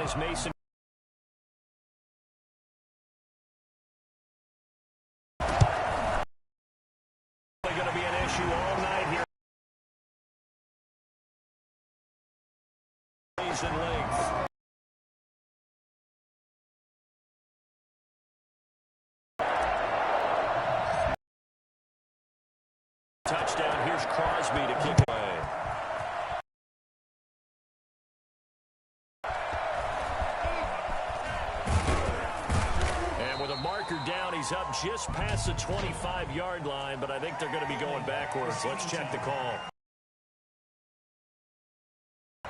as Mason. Going to be an issue all night here. And length. Touchdown. Here's Crosby to kick away. And with a marker down, he's up just past the 25-yard line, but I think they're going to be going backwards. Let's check the call.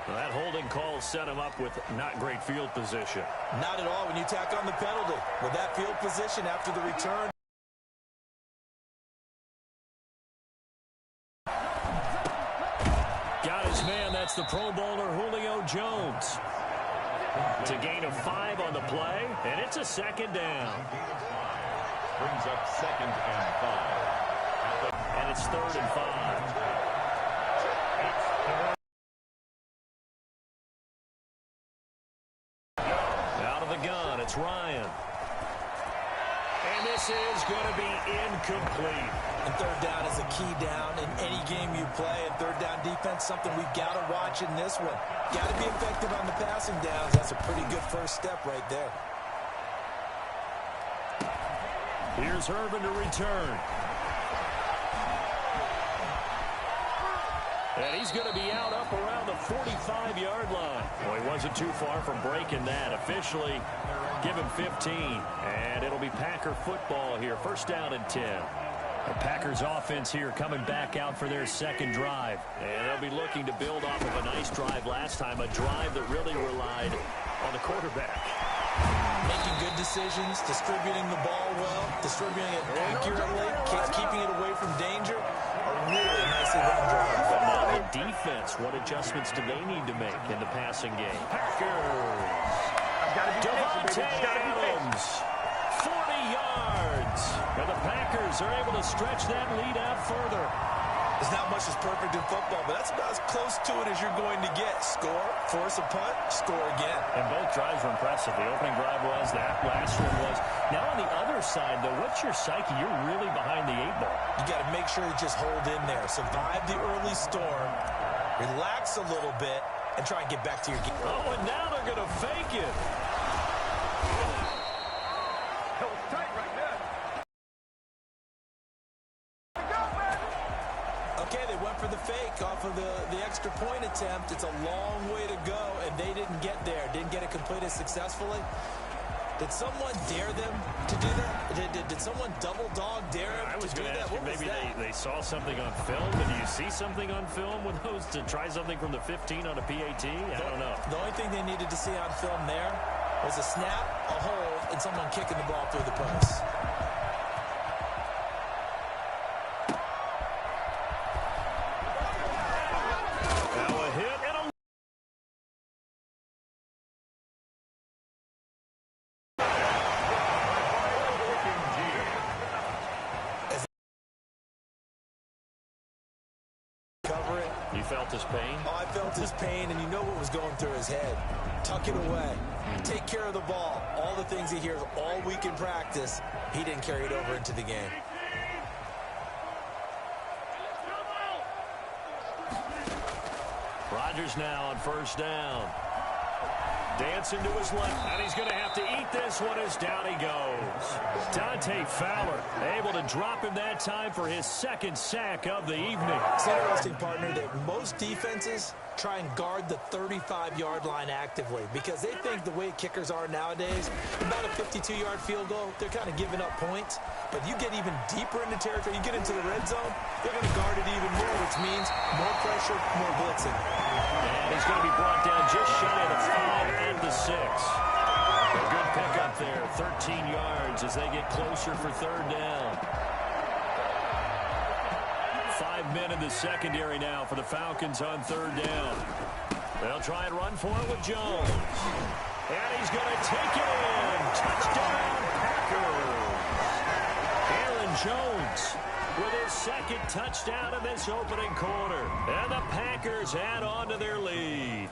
That holding call set him up with not great field position. Not at all when you tack on the penalty. With that field position after the return. Got his man. That's the Pro Bowler Julio Jones. It's a gain of 5 on the play, and it's a second down. Brings up 2nd and 5. And it's 3rd and 5. It's Ryan. And this is going to be incomplete. And 3rd down is a key down in any game you play. And 3rd down defense, something we've got to watch in this one. Got to be effective on the passing downs. That's a pretty good first step right there. Here's Irvin to return. And he's going to be out up around the 45-yard line. Well, he wasn't too far from breaking that. Officially, give him 15. And it'll be Packer football here. 1st down and 10. The Packers offense here coming back out for their second drive. And they'll be looking to build off of a nice drive last time. A drive that really relied on the quarterback. Making good decisions, distributing the ball well, distributing it accurately, keeping it away from danger. A really nicely run drive. But now the defense, what adjustments do they need to make in the passing game? Packers. Devontae Adams, 40 yards. And the Packers are able to stretch that lead out further. There's not much that's perfect in football, but that's about as close to it as you're going to get. Score, force a punt, score again. And both drives were impressive. The opening drive was, that last one was. Now on the other side, though, what's your psyche? You're really behind the 8-ball. You got to make sure you just hold in there. Survive the early storm, relax a little bit, and try and get back to your game. Oh, and now they're going to fake it. Okay, they went for the fake off of the extra point attempt. It's a long way to go, and they didn't get there. Didn't get it completed successfully. Did someone dare them to do that? Did someone double dog dare them to do that? What was that? They saw something on film. Did you see something on film with those to try something from the 15 on a PAT? I don't know. The only thing they needed to see on film there was a snap, a hold, and someone kicking the ball through the post. You felt his pain? Oh, I felt his pain, and you know what was going through his head. Tuck it away. Take care of the ball. All the things he hears all week in practice, he didn't carry it over into the game. Rodgers now on 1st down. Dancing to his left, and he's going to have to eat this one as down he goes. Dante Fowler able to drop him that time for his 2nd sack of the evening. It's interesting, partner, that most defenses try and guard the 35-yard line actively because they think the way kickers are nowadays, about a 52-yard field goal, they're kind of giving up points. But you get even deeper into territory, you get into the red zone, they're going to guard it even more, which means more pressure, more blitzing. And he's going to be brought down just shy of the 5 and the 6. A good pickup there, 13 yards as they get closer for 3rd down. 5 men in the secondary now for the Falcons on 3rd down. They'll try and run for it with Jones. And he's going to take it in. Touchdown, Packers. Aaron Jones with his 2nd touchdown in this opening quarter. And the Packers add on to their lead.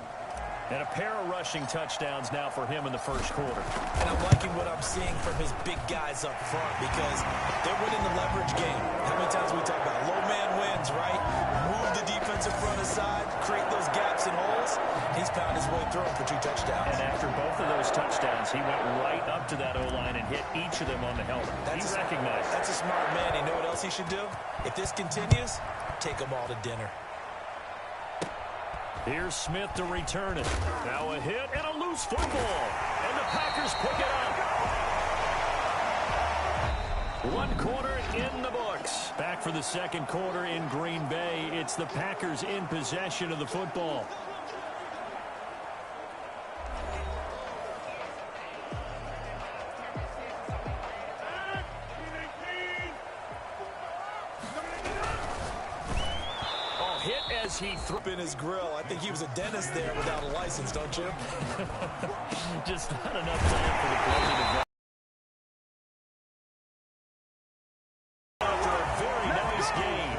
And a pair of rushing touchdowns now for him in the first quarter. And I'm liking what I'm seeing from his big guys up front because they're winning the leverage game. How many times we talk about low man wins, right? Move the defensive front aside, create those gaps and holes. He's pounded his way through them for 2 touchdowns. And after both of those touchdowns, he went right up to that O-line and hit each of them on the helmet. He recognized. That's a smart man. You know what else he should do? If this continues, take them all to dinner. Here's Smith to return it. Now a hit and a loose football. And the Packers pick it up. 1 quarter in the books. Back for the second quarter in Green Bay. It's the Packers in possession of the football. He threw in his grill. I think he was a dentist there without a license, don't you? Just not enough time for the play to go. After a very nice gain.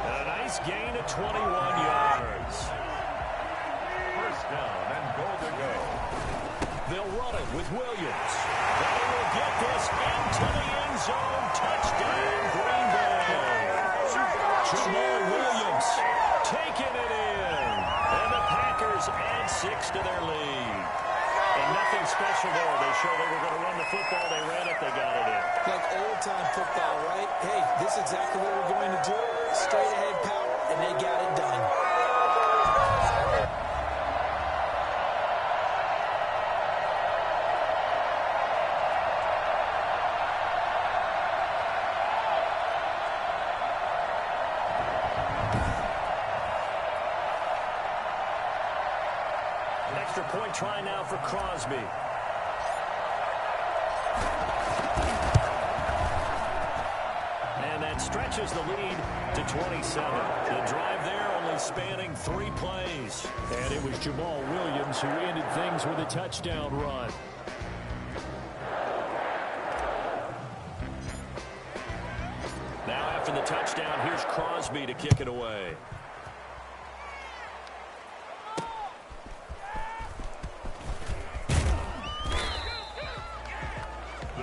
And a nice gain of 21 yards. First down and goal to go. They'll run it with Williams. They will get this into the end zone. Touchdown, Green Bay. Jamal Williams taking it in. And the Packers add 6 to their lead. And nothing special there. They showed they were going to run the football. They ran it. They got it in. Like old-time football, right? Hey, this is exactly what we're going to do. Straight ahead power, and they got it done. Extra point try now for Crosby. And that stretches the lead to 27. The drive there only spanning 3 plays. And it was Jamal Williams who ended things with a touchdown run. Now after the touchdown, here's Crosby to kick it away.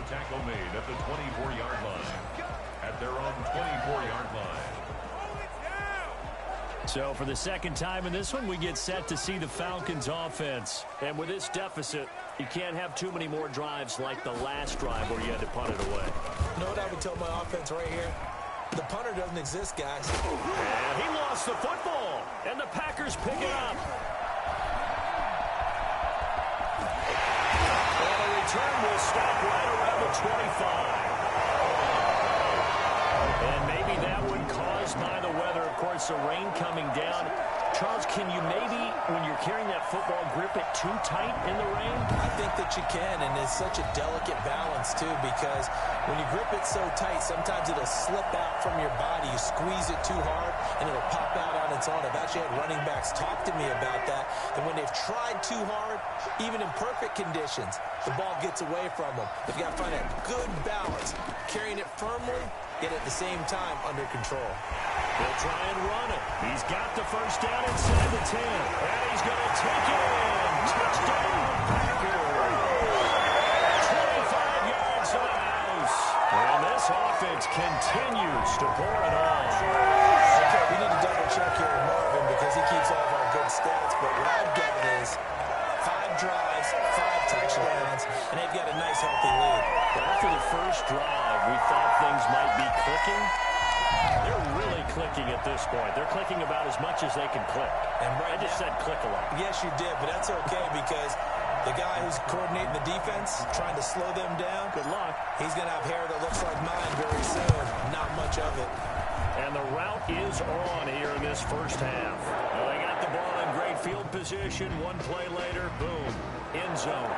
Tackle made at the 24-yard line. At their own 24-yard line. So for the second time in this one, we get set to see the Falcons offense. And with this deficit, you can't have too many more drives like the last drive where you had to punt it away. You know what I would tell my offense right here? The punter doesn't exist, guys. And he lost the football. And the Packers pick it up. Return will stop right around the 25. And maybe that one caused by the weather. Of course, the rain coming down. Charles, can you maybe, when you're carrying that football, grip it too tight in the rain? I think that you can, and it's such a delicate balance, too, because when you grip it so tight, sometimes it'll slip out from your body. You squeeze it too hard, and it'll pop out on its own. I've actually had running backs talk to me about that, and when they've tried too hard, even in perfect conditions, the ball gets away from them. They've got to find a good balance, carrying it firmly, yet at the same time under control. He'll try and run it. He's got the first down inside the 10. And he's going to take it in. Touchdown, Packers. 25 yards to the house. And this offense continues to pour it on. Okay, we need to double check here with Marvin because he keeps all of our good stats. But what I'm getting is 5 drives, 5 touchdowns, and they've got a nice, healthy lead. After the first drive, we thought things might be clicking. They're really clicking at this point. They're clicking about as much as they can click. And right I just said click a lot. Yes, you did, but that's okay because the guy who's coordinating the defense, trying to slow them down, good luck. He's going to have hair that looks like mine very soon. Not much of it. And the route is on here in this first half. Well, they got the ball in great field position. One play later, boom, end zone.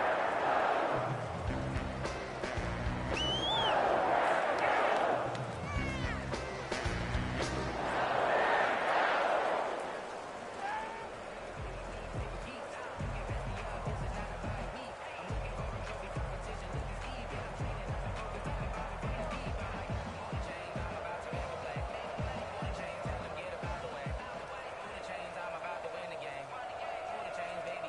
Baby,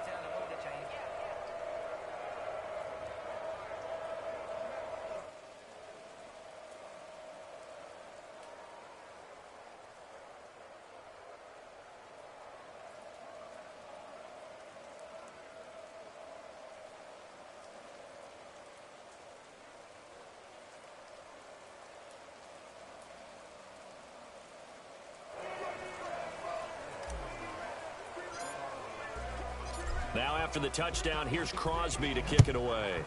Now after the touchdown, here's Crosby to kick it away.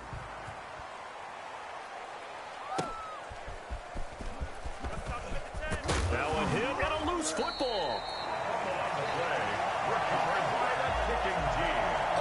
Now a hit and a loose football.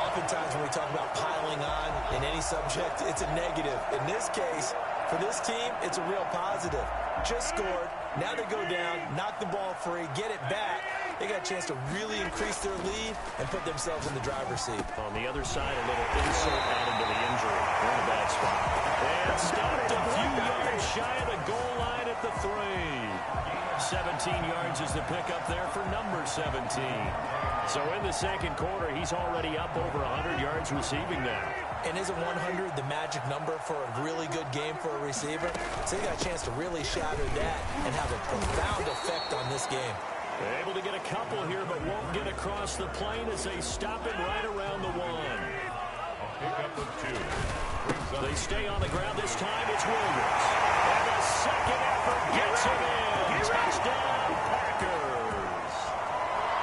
Oftentimes when we talk about piling on in any subject, it's a negative. In this case, for this team, it's a real positive. Just scored. Now they go down, knock the ball free, get it back. They got a chance to really increase their lead and put themselves in the driver's seat. On the other side, a little insult added to the injury. They're in a bad spot. And stopped a few yards shy of the goal line at the 3. 17 yards is the pickup there for number 17. So in the second quarter, he's already up over 100 yards receiving now. And isn't 100 the magic number for a really good game for a receiver? So they got a chance to really shatter that and have a profound effect on this game. They're able to get a couple here, but won't get across the plane as they stop it right around the 1. A pickup of 2. They stay on the ground this time. It's Williams. And a second effort gets him in. Touchdown, Packers.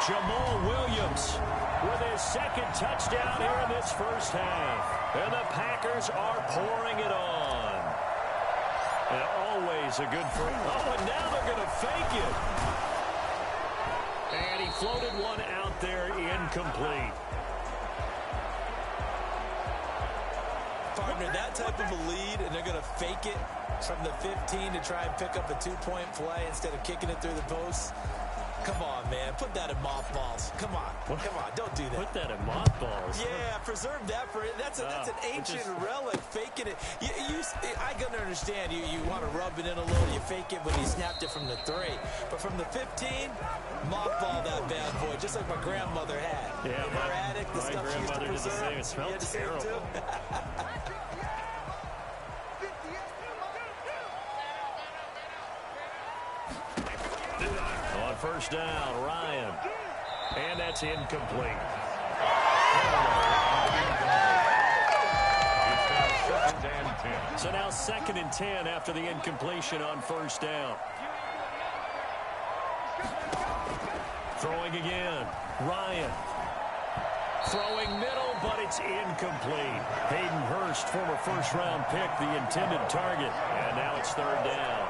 Jamal Williams with his second touchdown here in this first half. And the Packers are pouring it on. And always a good first. Oh, and now they're going to fake it. And he floated one out there, incomplete. Partner, that type of a lead, and they're going to fake it from the 15 to try and pick up a 2-point play instead of kicking it through the posts. Come on, man. Put that in mothballs. Come on. Come on. Don't do that. Put that in mothballs. Yeah, preserve that for it. That's an ancient relic. Faking it. I can understand you want to rub it in a little. You fake it when you snapped it from the 3. But from the 15, mothball that bad boy, just like my grandmother had. Yeah, in her attic, the stuff she used to preserve. It smelled terrible. On first down, Ryan. And that's incomplete. So now 2nd and 10 after the incompletion on first down. Throwing again. Ryan. Throwing middle, but it's incomplete. Hayden Hurst, former first-round pick, the intended target. And now it's 3rd down.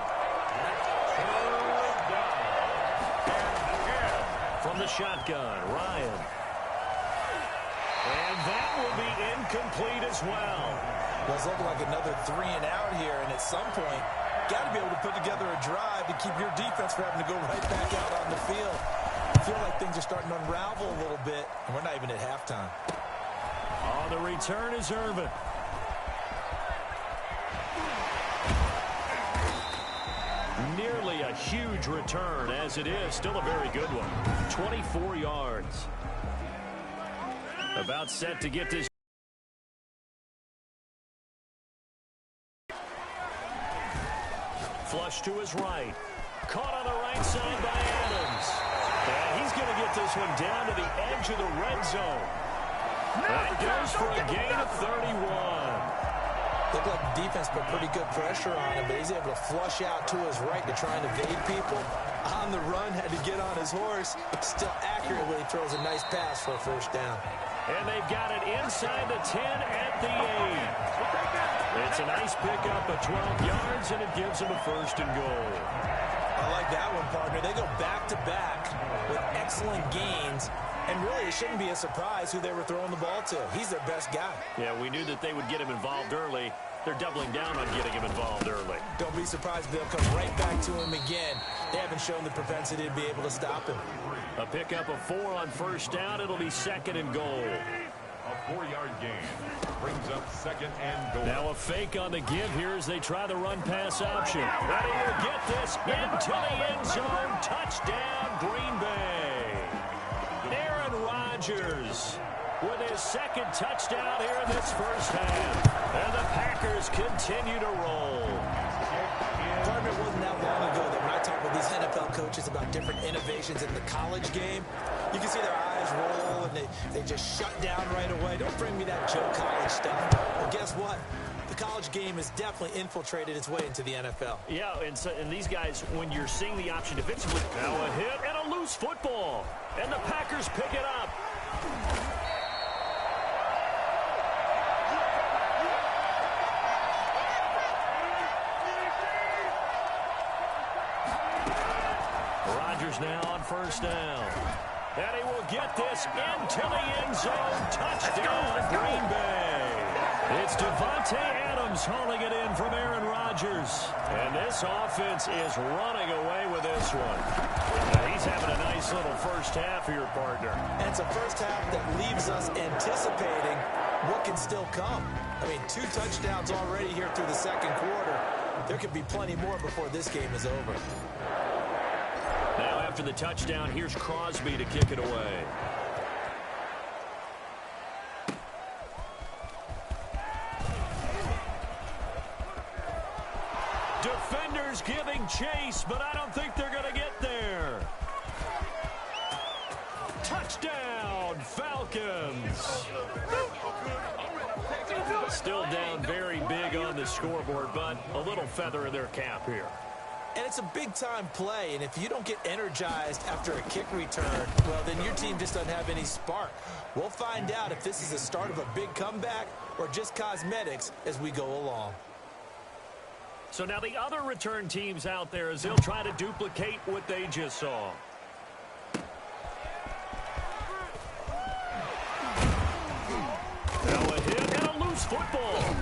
From the shotgun, Ryan. And that will be incomplete as well. Well, it's looking like another 3 and out here, and at some point, got to be able to put together a drive to keep your defense from having to go right back out on the field. I feel like things are starting to unravel a little bit, and we're not even at halftime. On the return is Irvin. Nearly a huge return, as it is. Still a very good one. 24 yards. About set to get this. Flush to his right. Caught on the right side by Adams. And he's going to get this one down to the edge of the red zone. That goes for a gain of 31. Looked like the defense put pretty good pressure on him, but he's able to flush out to his right to try and evade people. On the run, had to get on his horse. Still accurately throws a nice pass for a first down. And they've got it inside the 10 at the 8. It's a nice pickup of 12 yards, and it gives them a 1st and goal. I like that one, partner. They go back-to-back with excellent gains. And really, it shouldn't be a surprise who they were throwing the ball to. He's their best guy. Yeah, we knew that they would get him involved early. They're doubling down on getting him involved early. Don't be surprised if they'll come right back to him again. They haven't shown the propensity to be able to stop him. A pickup of 4 on first down. It'll be 2nd and goal. A 4-yard gain brings up 2nd and goal. Now a fake on the give here as they try the run-pass option. Ready to get this into the end zone. Touchdown, Green Bay. Aaron Rodgers with his 2nd touchdown here in this first half. And the Packers continue to roll. Partner, it wasn't that long ago that when I talk with these NFL coaches about different innovations in the college game, you can see their eyes roll and they just shut down right away. Don't bring me that Joe College stuff. Well, guess what? The college game has definitely infiltrated its way into the NFL. Yeah, and these guys, when you're seeing the option defensively, now a hit and a loose football. And the Packers pick it up. Rodgers now on first down. And he will get this into the end zone. Touchdown, Green Bay. It's Davante Adams hauling it in from Aaron Rodgers. And this offense is running away with this one. He's having a nice little first half here, partner. And it's a first half that leaves us anticipating what can still come. I mean, 2 touchdowns already here through the second quarter. There could be plenty more before this game is over. Now after the touchdown, here's Crosby to kick it away. Defenders giving chase, but I don't think they're going to get there. Touchdown, Falcons. Still down very big on the scoreboard, but a little feather in their cap here. And it's a big-time play, and if you don't get energized after a kick return, well, then your team just doesn't have any spark. We'll find out if this is the start of a big comeback or just cosmetics as we go along. So now the other return teams out there as they'll try to duplicate what they just saw. Now a hit and a loose football.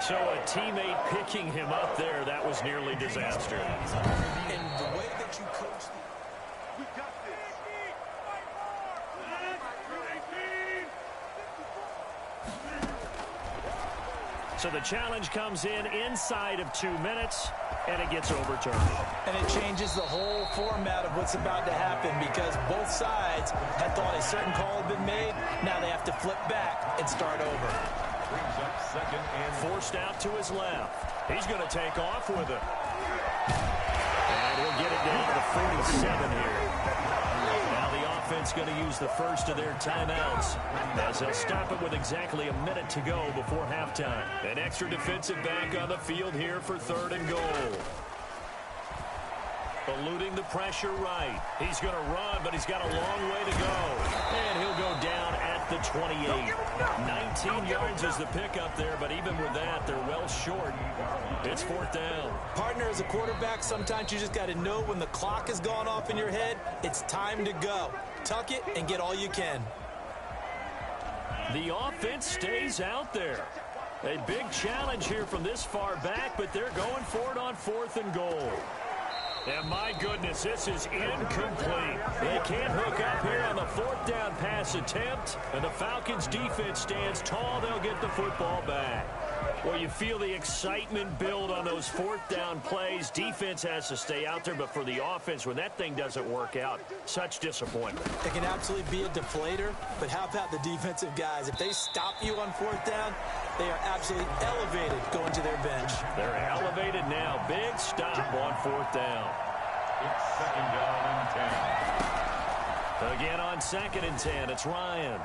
So a teammate picking him up there, that was nearly disaster. And the way that you coach we got this. So the challenge comes in inside of 2 minutes, and it gets overturned. And it changes the whole format of what's about to happen because both sides had thought a certain call had been made. Now they have to flip back and start over. Brings up second and Forced out to his left. He's going to take off with it. And he'll get it down to the 47 here. Now the offense going to use the first of their timeouts as they'll stop it with exactly a minute to go before halftime. An extra defensive back on the field here for 3rd and goal. Eluding the pressure right. He's going to run, but he's got a long way to go. And he'll go down at the 28. 19 yards is the pickup there, but even with that, they're well short. It's 4th down. Partner, as a quarterback, sometimes you just got to know when the clock has gone off in your head, it's time to go. Tuck it and get all you can. The offense stays out there. A big challenge here from this far back, but they're going for it on 4th and goal. And my goodness, this is incomplete. They can't hook up here on the 4th down pass attempt. And the Falcons defense stands tall. They'll get the football back. Well, you feel the excitement build on those 4th down plays. Defense has to stay out there, but for the offense, when that thing doesn't work out, such disappointment. It can absolutely be a deflator, but how about the defensive guys? If they stop you on 4th down, they are absolutely elevated going to their bench. They're elevated now. Big stop on 4th down. it's 2nd down and 10. Again on 2nd and 10, it's Ryan.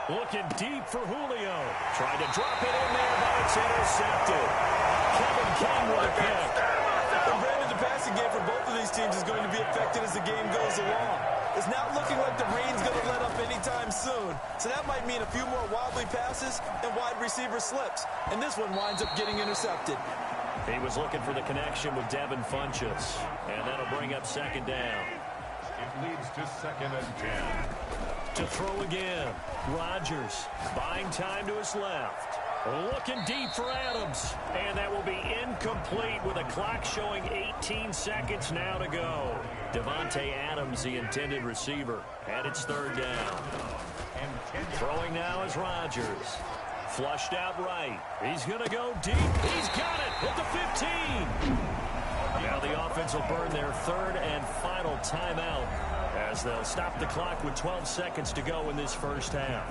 Looking deep for Julio. Tried to drop it in there, but it's intercepted. Kevin King with a pick. And Brandon, the passing game for both of these teams is going to be affected as the game goes along. It's not looking like the rain's going to let up anytime soon. So that might mean a few more wobbly passes and wide receiver slips. And this one winds up getting intercepted. He was looking for the connection with Devin Funchess. And that'll bring up 2nd down. It leads to 2nd and 10. To throw again. Rodgers buying time to his left. Looking deep for Adams. And that will be incomplete with a clock showing 18 seconds now to go. Davante Adams, the intended receiver. And it's 3rd down. Throwing now is Rodgers. Flushed out right. He's going to go deep. He's got it at the 15. Now the offense will burn their 3rd and final timeout as they'll stop the clock with 12 seconds to go in this first half.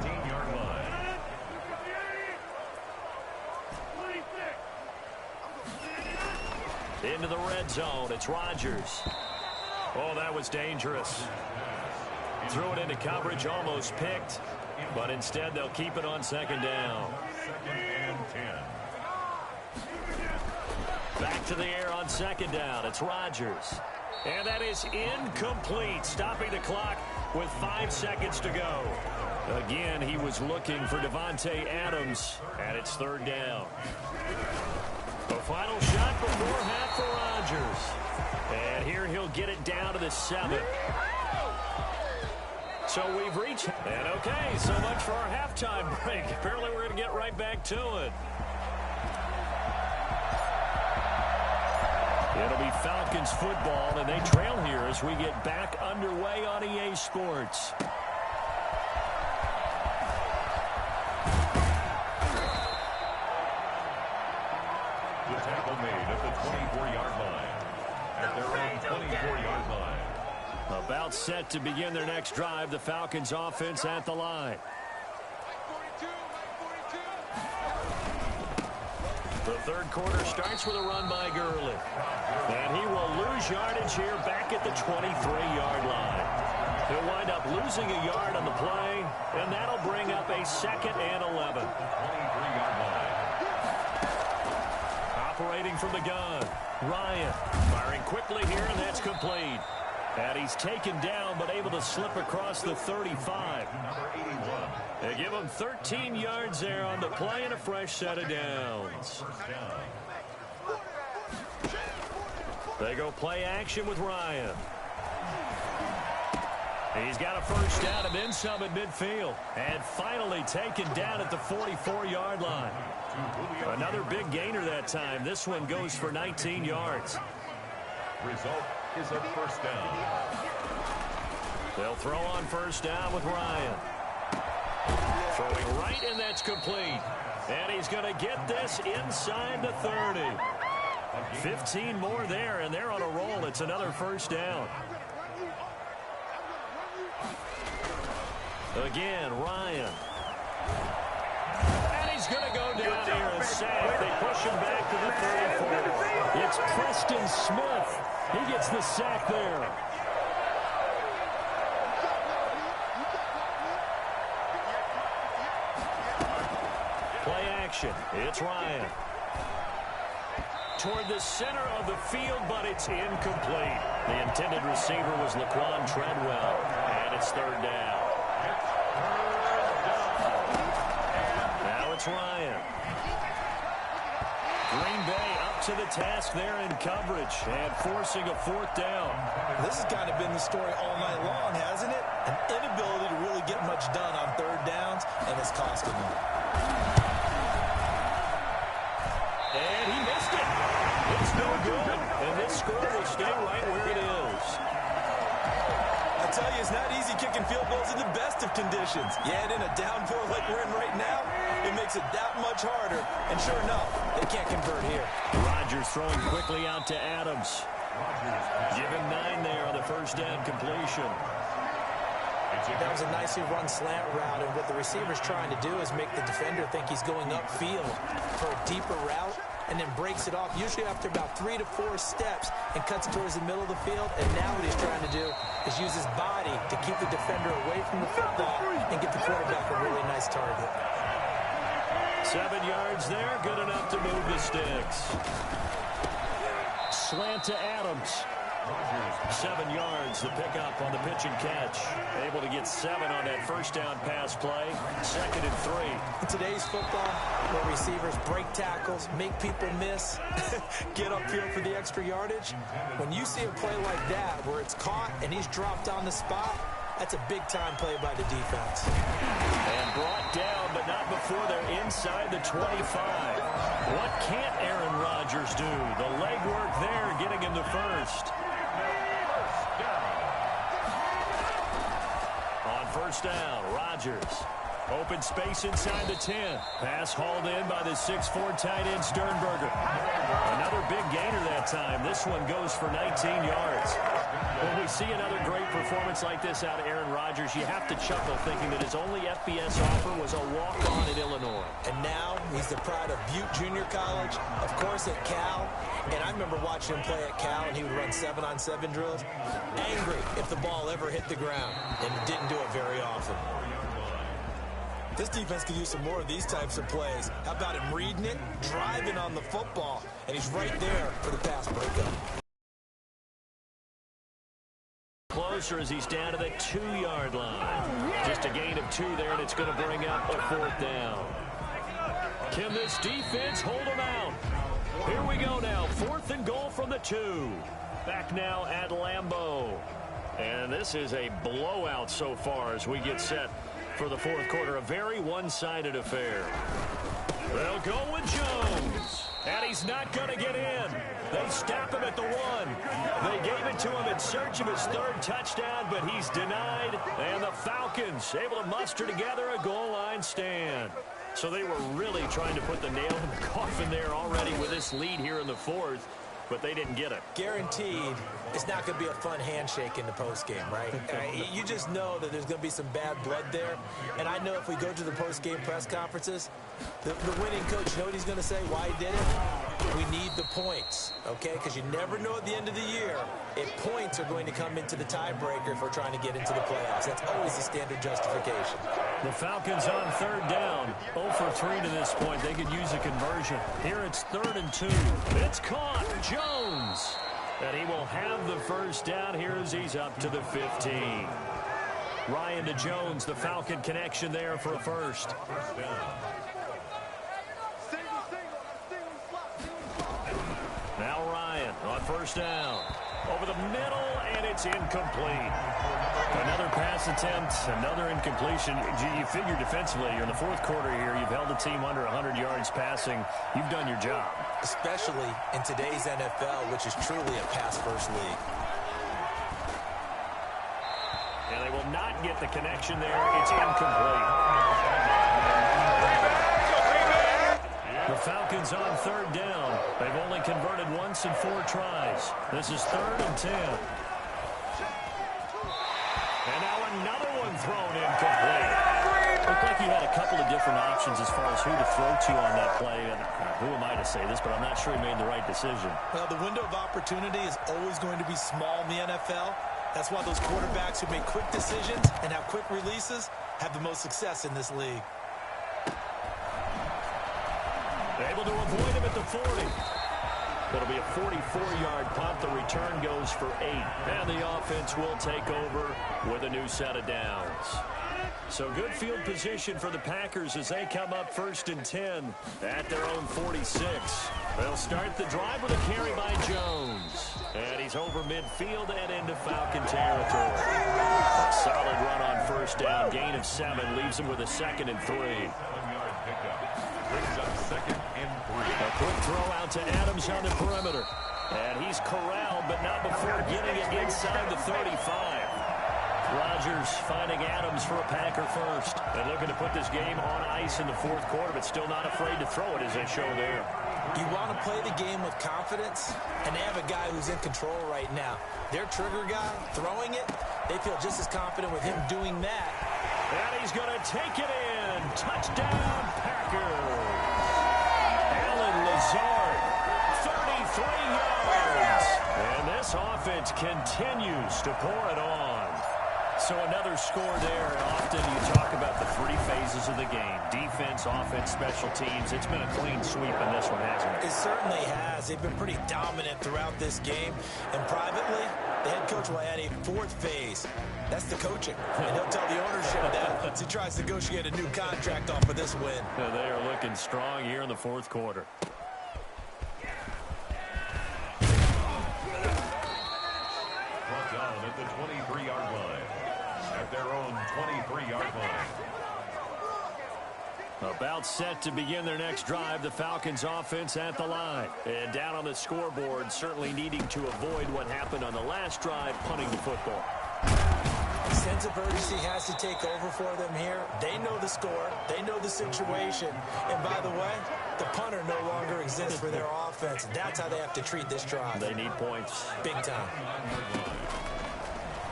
13-yard line. Into the red zone. It's Rodgers. Oh, that was dangerous. Threw it into coverage, almost picked. But instead, they'll keep it on 2nd down. 2nd and 10. Back to the air on 2nd down. It's Rodgers. And that is incomplete, stopping the clock with 5 seconds to go. Again, he was looking for Davante Adams, and it's 3rd down. The final shot before half for Rodgers. And here he'll get it down to the 7. So we've reached, and okay, so much for our halftime break. Apparently we're going to get right back to it. It'll be Falcons football, and they trail here as we get back underway on EA Sports. The tackle made at the 24-yard line. At their own 24-yard line. About set to begin their next drive. The Falcons offense at the line. The third quarter starts with a run by Gurley. And he will lose yardage here back at the 23-yard line. He'll wind up losing a yard on the play, and that'll bring up a 2nd and 11. 23-yard line. Operating from the gun, Ryan firing quickly here, and that's complete. And he's taken down, but able to slip across the 35. Number 81. They give him 13 yards there on the play and a fresh set of downs. First down. They go play action with Ryan. He's got a first down and then some at midfield. And finally taken down at the 44-yard line. Another big gainer that time. This one goes for 19 yards. Result is a first down. They'll throw on first down with Ryan. Throwing right, and that's complete. And he's going to get this inside the 30. 15 more there, and they're on a roll. It's another first down. Again, Ryan. And he's going to go down here and sack. They push him back to the 34. It's Preston Smith. He gets the sack there. Play action. It's Ryan. Toward the center of the field, but it's incomplete. The intended receiver was Laquan Treadwell, and it's 3rd down. Now it's Ryan. Green Bay up to the task there in coverage and forcing a 4th down. This has kind of been the story all night long, hasn't it? An inability to really get much done on 3rd downs, and it's costing them. And he missed it. It's no good. And this score will stay right where it is. I tell you, it's not easy kicking field goals in the best of conditions. Yet in a downpour like we're in right now, it makes it that much harder. And sure enough, they can't convert here. Rodgers throwing quickly out to Adams. Give him 9 there on the first down completion. That was a nicely run slant route, and what the receiver's trying to do is make the defender think he's going upfield for a deeper route, and then breaks it off, usually after about 3 to 4 steps, and cuts towards the middle of the field. And now what he's trying to do is use his body to keep the defender away from the football and get the quarterback a really nice target. 7 yards there, good enough to move the sticks. Slant to Adams. 7 yards, the pickup on the pitch and catch. Able to get 7 on that first down pass play. 2nd and 3. In today's football, where receivers break tackles, make people miss, get upfield for the extra yardage, when you see a play like that where it's caught and he's dropped on the spot, that's a big-time play by the defense. And brought down, but not before they're inside the 25. What can't Aaron Rodgers do? The legwork there getting him the first. On first down, Rodgers. Open space inside the 10. Pass hauled in by the 6'4" tight end Sternberger. Another big gainer that time. This one goes for 19 yards. When we see another great performance like this out of Aaron Rodgers, you have to chuckle thinking that his only FBS offer was a walk-on at Illinois. And now he's the pride of Butte Junior College, of course at Cal. And I remember watching him play at Cal, and he would run 7-on-7 drills. Angry if the ball ever hit the ground, and he didn't do it very often. This defense could use some more of these types of plays. How about him reading it, driving on the football, and he's right there for the pass breakup. Closer as he's down to the 2-yard line. Just a gain of 2 there, and it's going to bring up a 4th down. Can this defense hold him out? Here we go now. 4th and goal from the 2. Back now at Lambeau. And this is a blowout so far as we get set for the 4th quarter. A very one-sided affair. They'll go with Jones. And he's not going to get in. They stop him at the 1. They gave it to him in search of his 3rd touchdown, but he's denied. And the Falcons able to muster together a goal line stand. So they were really trying to put the nail in the coffin there already with this lead here in the 4th, but they didn't get it. Guaranteed it's not going to be a fun handshake in the postgame, right? You just know that there's going to be some bad blood there. And I know if we go to the postgame press conferences, the winning coach, you know what he's going to say, why he did it? We need the points, okay? Because you never know at the end of the year if points are going to come into the tiebreaker if we're trying to get into the playoffs. That's always the standard justification. The Falcons on 3rd down. 0 for 3 to this point. They could use a conversion. Here it's 3rd and 2. It's caught. Jones. And he will have the 1st down here as he's up to the 15. Ryan to Jones, the Falcon connection there for a 1st. Now Ryan on 1st down. Over the middle, and it's incomplete. Another pass attempt, another incompletion. You figure defensively, you're in the 4th quarter here. You've held the team under 100 yards passing. You've done your job. Especially in today's NFL, which is truly a pass-first league. And they will not get the connection there. It's incomplete. The Falcons on 3rd down. They've only converted once in 4 tries. This is 3rd and 10. And now another one thrown incomplete. Looked like he had a couple of different options as far as who to throw to on that play. And who am I to say this, but I'm not sure he made the right decision. Well, the window of opportunity is always going to be small in the NFL. That's why those quarterbacks who make quick decisions and have quick releases have the most success in this league. Able to avoid him at the 40. It'll be a 44-yard punt. The return goes for 8. And the offense will take over with a new set of downs. So good field position for the Packers as they come up 1st and 10 at their own 46. They'll start the drive with a carry by Jones. And he's over midfield and into Falcon territory. A solid run on 1st down. Gain of 7 leaves him with a 2nd and 3. Brings up 2nd and 3. A quick throw out to Adams on the perimeter. And he's corralled, but not before getting it inside the 35. Rodgers finding Adams for a Packer 1st. And looking to put this game on ice in the 4th quarter, but still not afraid to throw it as they show there. You want to play the game with confidence, and they have a guy who's in control right now. Their trigger guy, throwing it, they feel just as confident with him doing that. And he's going to take it in. Touchdown, Packers. Alan Lazard, 33 yards. And this offense continues to pour it on. So another score there. Often you talk about the 3 phases of the game. Defense, offense, special teams. It's been a clean sweep in this one, hasn't it? It certainly has. They've been pretty dominant throughout this game. And privately, the head coach will add a 4th phase. That's the coaching. And he'll tell the ownership that as he tries to negotiate a new contract off of this win. They are looking strong here in the 4th quarter. Brought down at the 23-yard line. At their own 23-yard line. About set to begin their next drive. The Falcons offense at the line. And down on the scoreboard, certainly needing to avoid what happened on the last drive, punting the football. Sense of urgency has to take over for them here. They know the score. They know the situation. And by the way, the punter no longer exists for their offense. That's how they have to treat this drive. They need points. Big time.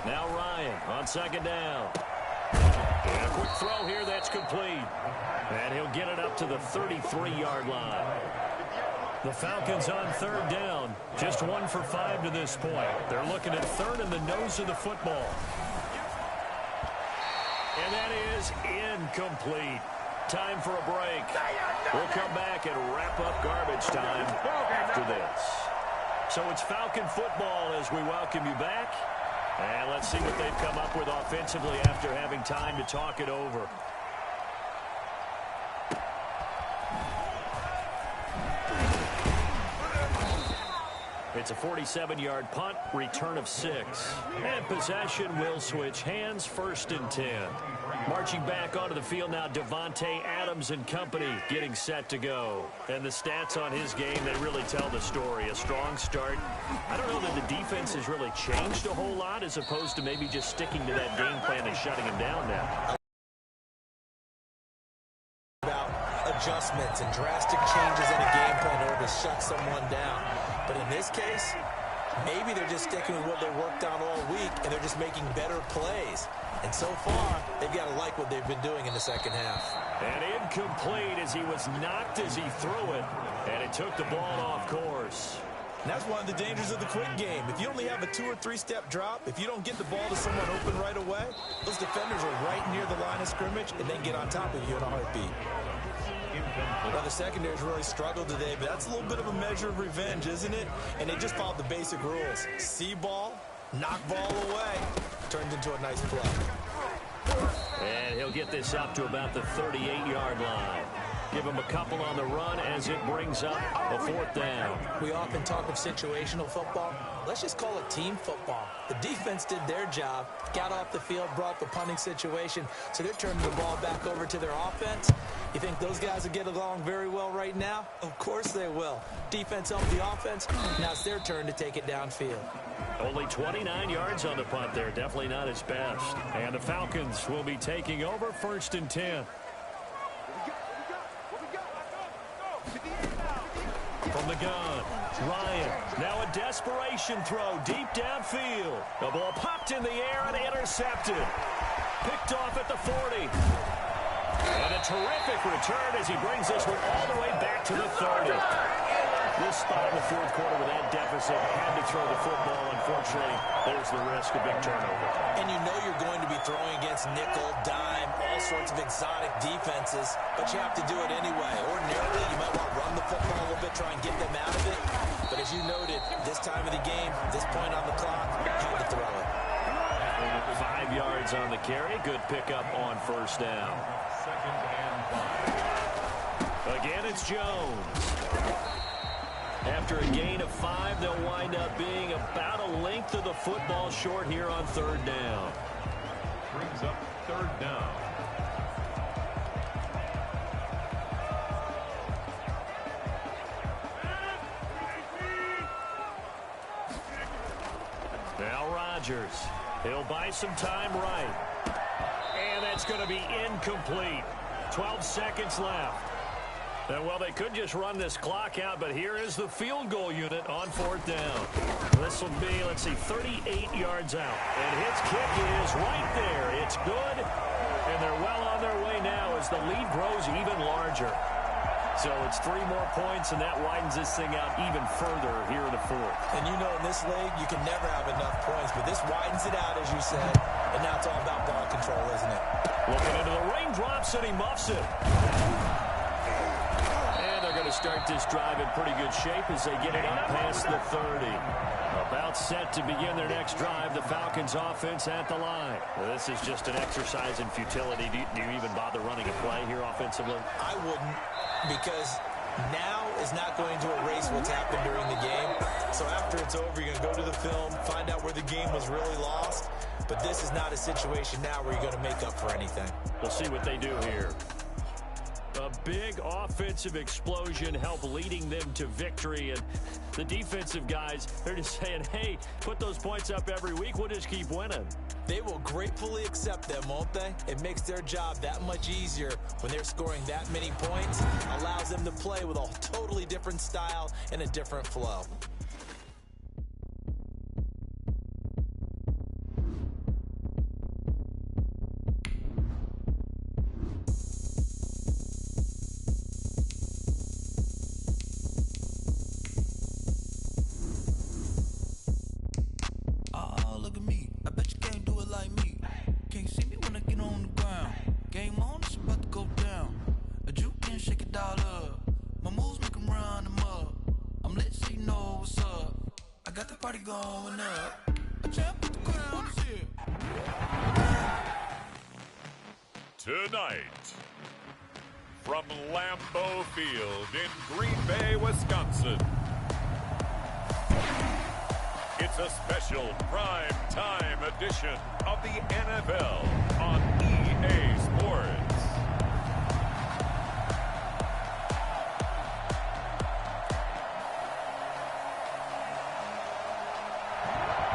Now Ryan on 2nd down. And a quick throw here that's complete. And he'll get it up to the 33-yard line. The Falcons on 3rd down. Just 1 for 5 to this point. They're looking at 3rd in the nose of the football. And that is incomplete. Time for a break. We'll come back and wrap up garbage time after this. So it's Falcon football as we welcome you back. And let's see what they've come up with offensively after having time to talk it over. It's a 47-yard punt, return of 6. And possession will switch hands, 1st and 10. Marching back onto the field now, Devontae Adams and company getting set to go. And the stats on his game, they really tell the story. A strong start. I don't know that the defense has really changed a whole lot as opposed to maybe just sticking to that game plan and shutting him down now. About adjustments and drastic changes in a game plan in order to shut someone down. But in this case, maybe they're just sticking with what they worked on all week, and they're just making better plays. And so far, they've got to like what they've been doing in the second half. And incomplete as he was knocked as he threw it. And it took the ball off course. And that's one of the dangers of the quick game. If you only have a 2- or 3-step drop, if you don't get the ball to someone open right away, those defenders are right near the line of scrimmage, and they get on top of you in a heartbeat. Now, the secondary's really struggled today, but that's a little bit of a measure of revenge, isn't it? And they just followed the basic rules. See ball, knock ball away, turned into a nice play. And he'll get this up to about the 38-yard line. Give him a couple on the run as it brings up a 4th down. We often talk of situational football. Let's just call it team football. The defense did their job, got off the field, brought the punting situation, so they're turning the ball back over to their offense. You think those guys will get along very well right now? Of course they will. Defense helped the offense. Now it's their turn to take it downfield. Only 29 yards on the punt there. Definitely not his best. And the Falcons will be taking over, 1st and 10. From the gun, Ryan. Now a desperation throw deep downfield. The ball popped in the air and intercepted. Picked off at the 40. And a terrific return as he brings this one all the way back to the 30. This spot in the 4th quarter with that deficit, had to throw the football. Unfortunately, there's the risk of big turnover. And you know you're going to be throwing against nickel, dime, all sorts of exotic defenses, but you have to do it anyway. Ordinarily, you might want to run the football a little bit, try and get them out of it. But as you noted, this time of the game, this point on the clock, had to throw it. 5 yards on the carry. Good pickup on 1st down. 2nd and 5. Again, it's Jones. After a gain of 5, they'll wind up being about a length of the football short here on 3rd down. Brings up 3rd down. Now Rodgers. He'll buy some time right. And that's going to be incomplete. 12 seconds left. And, well, they could just run this clock out, but here is the field goal unit on 4th down. This will be, let's see, 38 yards out. And his kick is right there. It's good, and they're well on their way now as the lead grows even larger. So it's 3 more points, and that widens this thing out even further here in the 4th. And you know in this league, you can never have enough points, but this widens it out, as you said, and now it's all about ball control, isn't it? Looking into the raindrops, and he muffs it. Going to start this drive in pretty good shape as they get it up past the 30. About set to begin their next drive. The Falcons offense at the line. This is just an exercise in futility. Do you even bother running a play here offensively? I wouldn't, because now is not going to erase what's happened during the game. So after it's over, you're going to go to the film, find out where the game was really lost. But this is not a situation now where you're going to make up for anything. We'll see what they do here. A big offensive explosion helped leading them to victory. And the defensive guys, they're just saying, hey, put those points up every week. We'll just keep winning. They will gratefully accept them, won't they? It makes their job that much easier when they're scoring that many points. Allows them to play with a totally different style and a different flow. Tonight, from Lambeau Field in Green Bay, Wisconsin, It's a special prime time edition of the NFL on EA Sports.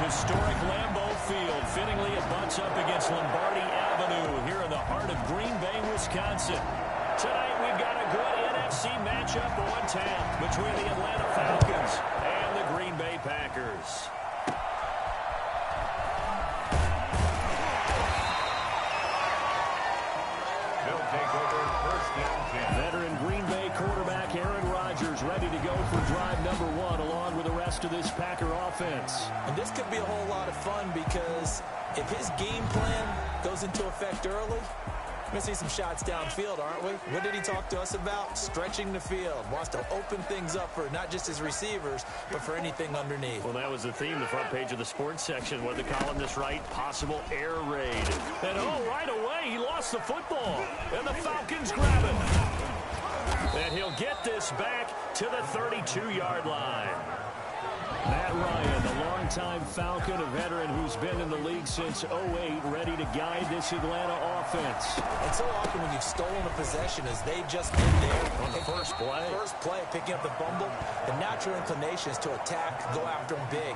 Historic Lambeau Field fittingly it butts up against Lombardi Avenue here in the heart of Green Bay, Wisconsin. Tonight we've got a good NFC matchup on tap between the Atlanta Falcons and the Green Bay Packers. They'll take over first and 10. Veteran Green Bay quarterback Aaron Rodgers ready to go for drive number 1 along with the rest of this Packer offense. And this could be a whole lot of fun because if his game plan goes into effect early, we're going to see some shots downfield, aren't we? What did he talk to us about? Stretching the field. Wants to open things up for not just his receivers, but for anything underneath. Well, that was the theme, the front page of the sports section. What did the columnists write? Possible air raid. And, right away, he lost the football. And the Falcons grab it. And he'll get this back to the 32-yard line. Matt Ryan, the longtime Falcon, a veteran who's been in the league since 2008, ready to guide this Atlanta offense. And so often when you've stolen a possession, as they just did there On the first play, picking up the fumble, the natural inclination is to attack, go after them big.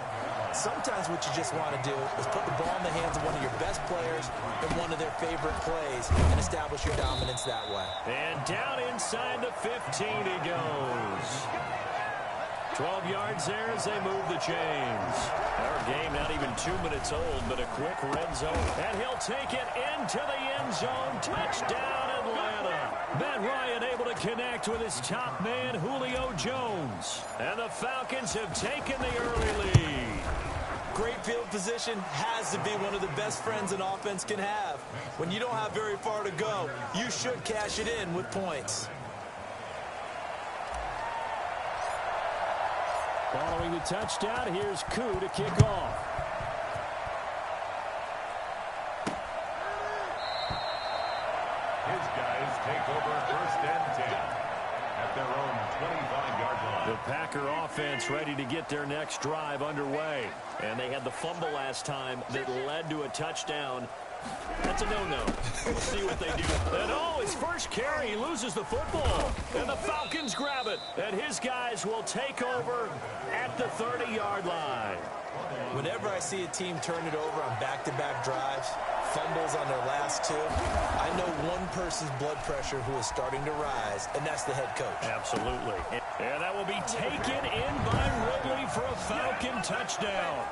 Sometimes what you just want to do is put the ball in the hands of one of your best players in one of their favorite plays and establish your dominance that way. And down inside the 15 he goes. 12 yards there as they move the chains. Our game not even 2 minutes old, but a quick red zone. And he'll take it into the end zone. Touchdown, Atlanta. Matt Ryan able to connect with his top man, Julio Jones. And the Falcons have taken the early lead. Great field position has to be one of the best friends an offense can have. When you don't have very far to go, you should cash it in with points. Following the touchdown, here's Koo to kick off. His guys take over first and 10 at their own 25-yard line. The Packer offense ready to get their next drive underway. And they had the fumble last time that led to a touchdown. That's a no-no. We'll see what they do. And his first carry, he loses the football. And the Falcons grab it. And his guys will take over at the 30-yard line. Whenever I see a team turn it over on back-to-back drives, fumbles on their last two, I know one person's blood pressure who is starting to rise, and that's the head coach. Absolutely. And that will be taken in by Ridley for a Falcon touchdown.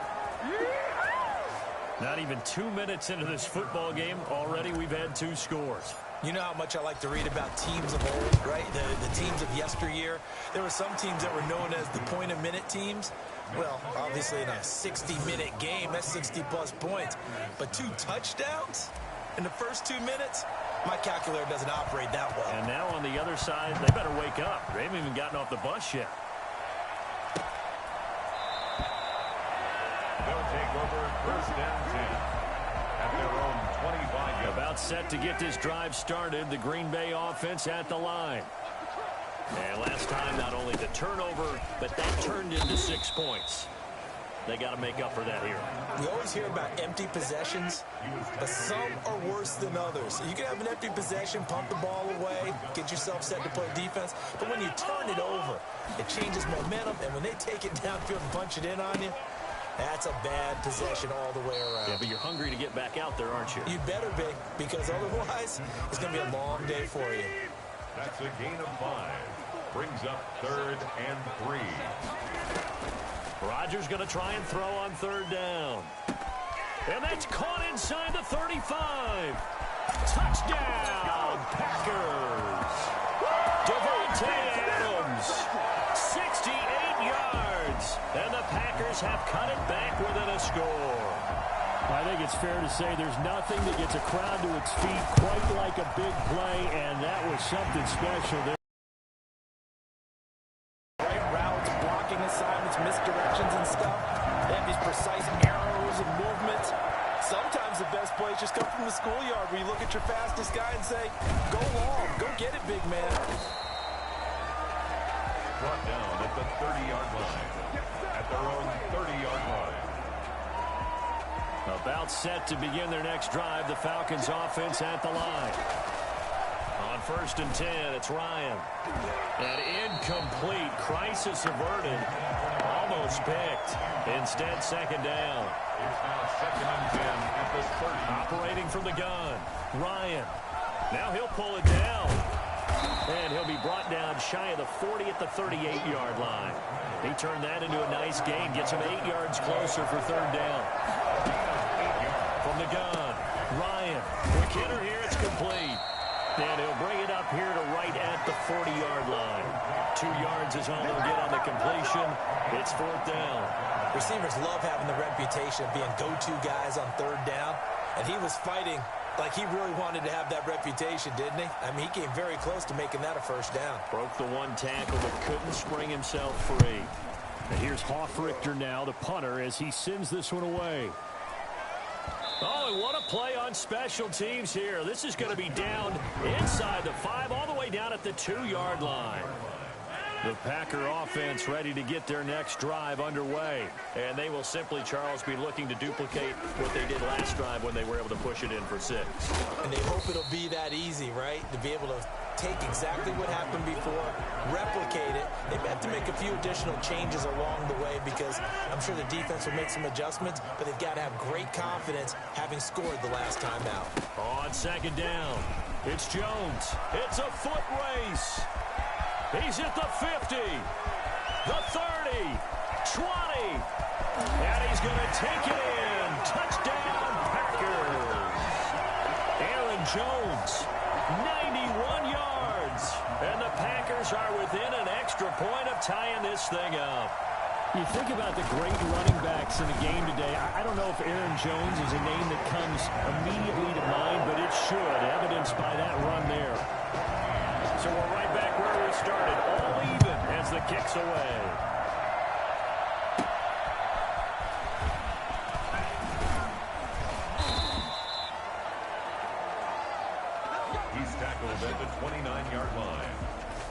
Not even 2 minutes into this football game, already we've had 2 scores. You know how much I like to read about teams of old, right? The teams of yesteryear. There were some teams that were known as the point-a-minute teams. Well, obviously in a 60-minute game, that's 60-plus points. But 2 touchdowns in the first 2 minutes? My calculator doesn't operate that well. And now on the other side, they better wake up. They haven't even gotten off the bus yet. They'll take over first and 10 at their own 25-yard. About set to get this drive started, the Green Bay offense at the line. And last time, not only the turnover, but that turned into 6 points. They got to make up for that here. We always hear about empty possessions, but some are worse than others. You can have an empty possession, pump the ball away, get yourself set to play defense, but when you turn it over, it changes momentum, and when they take it downfield and punch it in on you, that's a bad possession all the way around. Yeah, but you're hungry to get back out there, aren't you? You better be, because otherwise, it's going to be a long day for you. That's a gain of 5. Brings up 3rd and 3. Rodgers going to try and throw on 3rd down. And that's caught inside the 35. Touchdown, Packers. Devontae Adams, 68 yards. And the Packers have cut it back within a score. I think it's fair to say there's nothing that gets a crowd to its feet quite like a big play, and that was something special there. Right routes, blocking assignments, misdirections and stuff. They have these precise arrows and movements. Sometimes the best plays just come from the schoolyard where you look at your fastest guy and say, go long, go get it, big man. Brought down at the 30-yard line. At their own 30-yard line. About set to begin their next drive. The Falcons offense at the line. On 1st and 10, it's Ryan. An incomplete, crisis averted. Almost picked. Instead, 2nd down. It's now 2nd and 10 at the 30. Operating from the gun. Ryan. Now he'll pull it down. And he'll be brought down shy of the 40 at the 38-yard line. He turned that into a nice gain. Gets him 8 yards closer for 3rd down. From the gun, Ryan. Quick hitter here, it's complete. And he'll bring it up here to right at the 40-yard line. 2 yards is all they'll get on the completion. It's 4th down. Receivers love having the reputation of being go-to guys on 3rd down. And he was fighting like he really wanted to have that reputation, didn't he? I mean, he came very close to making that a 1st down. Broke the 1 tackle, but couldn't spring himself free. And here's Hoffrichter now, the punter, as he sends this one away. Oh, and what a play on special teams here. This is going to be down inside the 5, all the way down at the 2-yard line. The Packer offense ready to get their next drive underway. And they will simply, Charles, be looking to duplicate what they did last drive when they were able to push it in for 6. And they hope it'll be that easy, right? To be able to take exactly what happened before, replicate it. They have to make a few additional changes along the way because I'm sure the defense will make some adjustments, but they've got to have great confidence having scored the last time out. On 2nd down, it's Jones. It's a foot race. He's at the 50, the 30, 20, and he's going to take it in. Touchdown, Packers. Aaron Jones, 91 yards, and the Packers are within an extra point of tying this thing up. You think about the great running backs in the game today. I don't know if Aaron Jones is a name that comes immediately to mind, but it should, evidenced by that run there. So we're right back where we started, all even as the kick's away. He's tackled at the 29-yard line.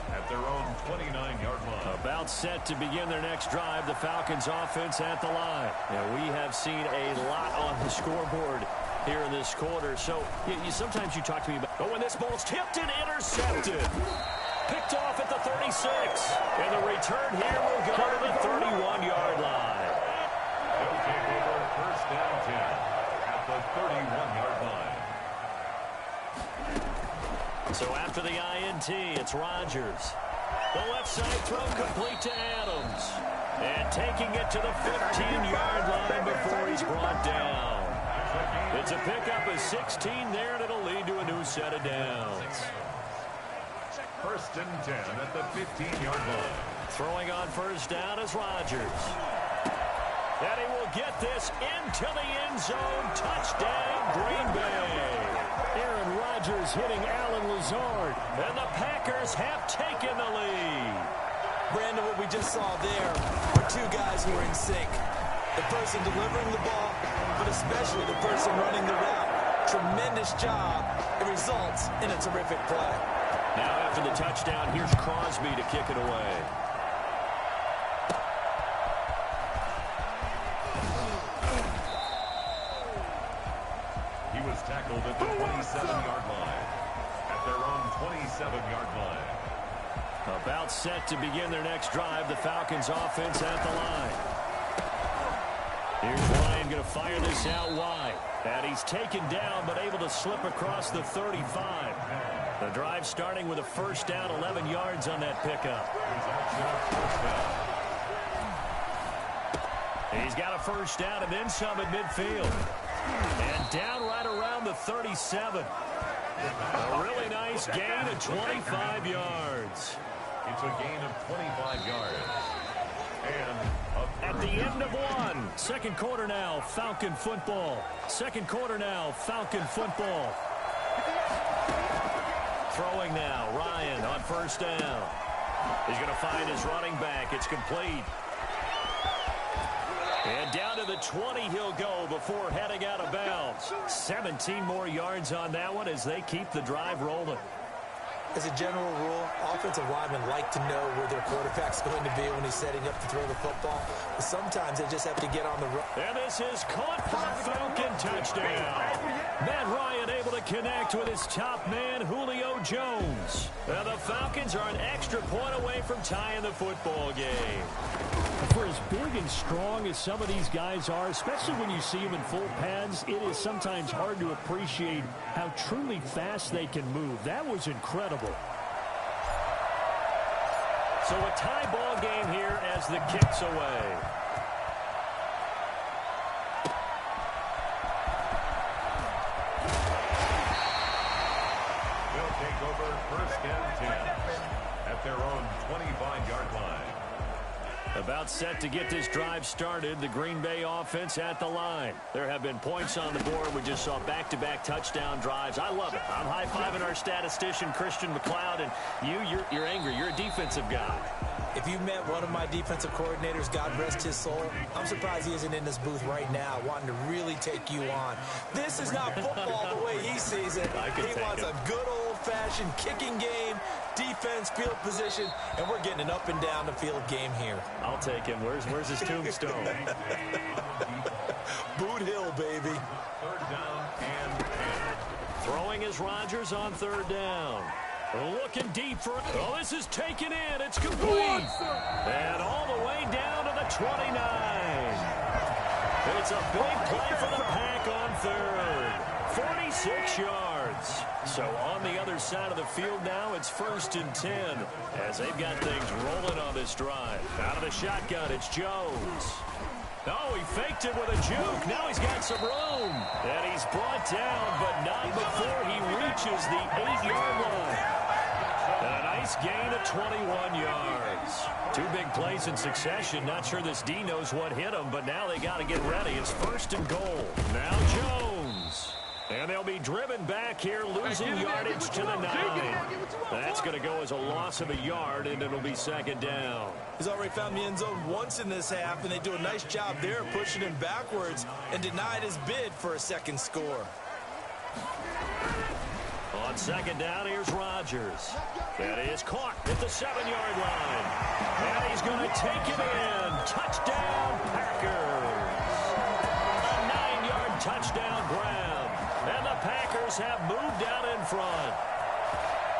At their own 29-yard line. About set to begin their next drive, the Falcons offense at the line. Now, we have seen a lot on the scoreboard here in this quarter. So sometimes you talk to me about, but when this ball's tipped and intercepted, picked off at the 36, and the return here will go to the 31-yard line. They'll take over 1st down 10 at the 31-yard line. So after the INT, it's Rodgers. The left side throw complete to Adams. And taking it to the 15-yard line before he's brought down. It's a pickup of 16 there, and it'll lead to a new set of downs. 1st and 10 at the 15-yard line. Throwing on 1st down is Rodgers. And he will get this into the end zone. Touchdown, Green Bay. Aaron Rodgers hitting Allen Lazard. And the Packers have taken the lead. Brandon, what we just saw there were 2 guys who were in sync. The person delivering the ball, but especially the person running the route. Tremendous job. It results in a terrific play. Now after the touchdown, here's Crosby to kick it away. He was tackled at the 27-yard line. At their own 27-yard line. About set to begin their next drive, the Falcons offense at the line. Here's Ryan going to fire this out wide. And he's taken down, but able to slip across the 35. The drive starting with a 1st down, 11 yards on that pickup. He's got a 1st down and then some at midfield. And down right around the 37. A really nice gain of 25 yards. It's a gain of 25 yards. And at the end of 1. 2nd quarter now, Falcon football. 2nd quarter now, Falcon football. Throwing now, Ryan on 1st down. He's going to find his running back. It's complete. And down to the 20 he'll go before heading out of bounds. 17 more yards on that one as they keep the drive rolling. As a general rule, offensive linemen like to know where their quarterback's going to be when he's setting up to throw the football. But sometimes they just have to get on the run. And this is caught for a Falcon touchdown. Matt Ryan able to connect with his top man, Julio Jones. And the Falcons are an extra point away from tying the football game. For as big and strong as some of these guys are, especially when you see them in full pads, it is sometimes hard to appreciate how truly fast they can move. That was incredible. So a tie ball game here as the kick's away. They'll take over first and 10 at their own 25-yard line. About set to get this drive started, the Green Bay offense at the line. There have been points on the board. We just saw back-to-back touchdown drives. I love it. I'm high-fiving our statistician, Christian McLeod, and you're angry. You're a defensive guy. If you met one of my defensive coordinators, God rest his soul, I'm surprised he isn't in this booth right now wanting to really take you on. This is not football the way he sees it. He wants a good old-fashioned kicking game, defense, field position, and we're getting an up and down the field game here. I'll take him. Where's his tombstone? Boot Hill, baby. Third down and 10. Throwing is Rodgers on third down. Looking deep for it. Oh, this is taken in. It's complete. And all the way down to the 29. It's a big play for the Pack on third. 46 yards. So on the other side of the field now, it's 1st and 10 as they've got things rolling on this drive. Out of the shotgun, it's Jones. Oh, he faked it with a juke. Now he's got some room. And he's brought down, but not before he reaches the 8-yard line. And a nice gain of 21 yards. Two big plays in succession. Not sure this D knows what hit him, but now they got to get ready. It's 1st and goal. Now Jones. And they'll be driven back here, losing yardage to the 9. That's going to go as a loss of a yard, and it'll be 2nd down. He's already found the end zone once in this half, and they do a nice job there pushing him backwards and denied his bid for a second score. On 2nd down, here's Rodgers. That is caught at the 7-yard line. And he's going to take it in. Touchdown, Packers. A 9-yard touchdown grab. And the Packers have moved out in front.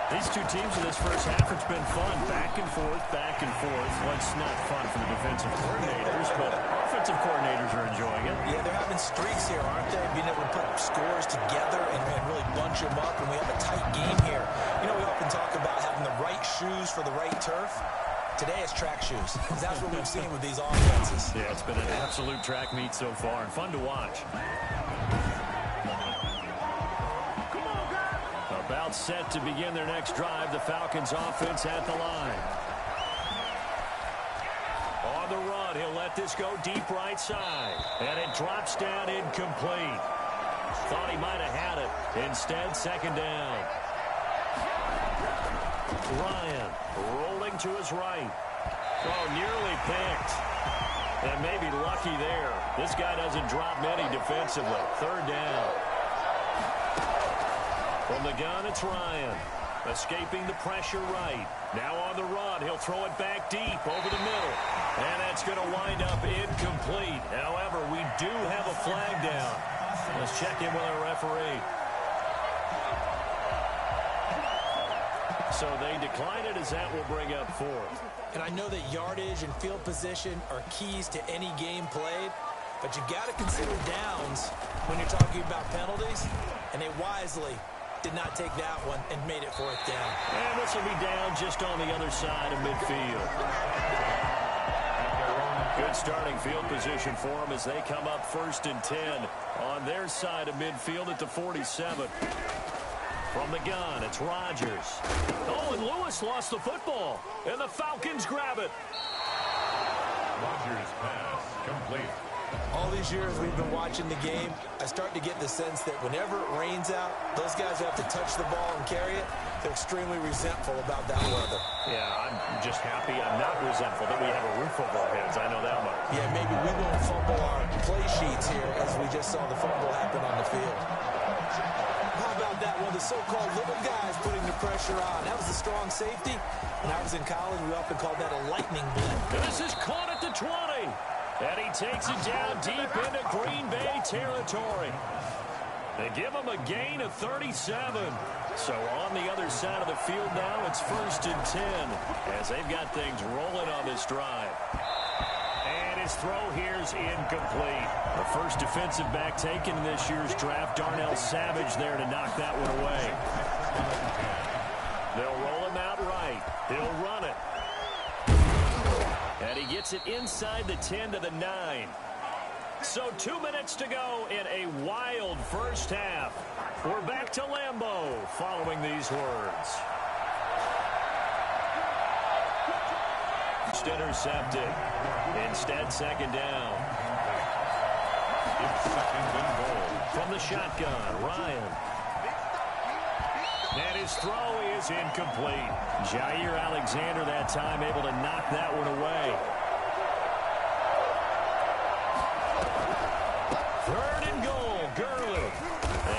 These two teams in this first half, it's been fun. Back and forth, back and forth. Well, it's not fun for the defensive coordinators, but offensive coordinators are enjoying it. Yeah, they're having streaks here, aren't they? Being able to put scores together and really bunch them up, and we have a tight game here. You know, we often talk about having the right shoes for the right turf. Today it's track shoes. That's what we've seen with these offenses. Yeah, it's been an absolute track meet so far, and fun to watch. About set to begin their next drive, the Falcons offense at the line. On the run, he'll let this go deep right side. And it drops down incomplete. Thought he might have had it. Instead, 2nd down. Ryan rolling to his right. Oh, nearly picked. And maybe lucky there. This guy doesn't drop many defensively. 3rd down. From the gun, it's Ryan. Escaping the pressure right. Now on the run, he'll throw it back deep over the middle. And that's going to wind up incomplete. However, we do have a flag down. Let's check in with our referee. So they decline it as that will bring up 4th. And I know that yardage and field position are keys to any game played, but you got to consider downs when you're talking about penalties, and they wisely did not take that one and made it 4th down. And this will be down just on the other side of midfield. Good starting field position for them as they come up 1st and 10 on their side of midfield at the 47. From the gun, it's Rodgers. Oh, and Lewis lost the football, and the Falcons grab it. Rodgers pass complete. All these years we've been watching the game, I start to get the sense that whenever it rains out, those guys who have to touch the ball and carry it, they're extremely resentful about that weather. Yeah, I'm just happy I'm not resentful that we have a roof over our heads. I know that much. Yeah, maybe we won't fumble our play sheets here as we just saw the fumble happen on the field. How about that? One of the the so-called little guys putting the pressure on. That was a strong safety. When I was in college, we often called that a lightning blitz. This is caught at the 20. And he takes it down deep into Green Bay territory. They give him a gain of 37. So on the other side of the field now, it's 1st and 10 as they've got things rolling on this drive. And his throw here's incomplete. The first defensive back taken in this year's draft, Darnell Savage there to knock that one away. They'll roll him out right. He'll run it. And he gets it inside the 10 to the 9. So 2 minutes to go in a wild first half. We're back to Lambeau following these words. Just intercepted. Instead, second down. It's 2nd and goal. From the shotgun, Ryan. And his throw is incomplete. Jair Alexander that time able to knock that one away. 3rd and goal, Gurley.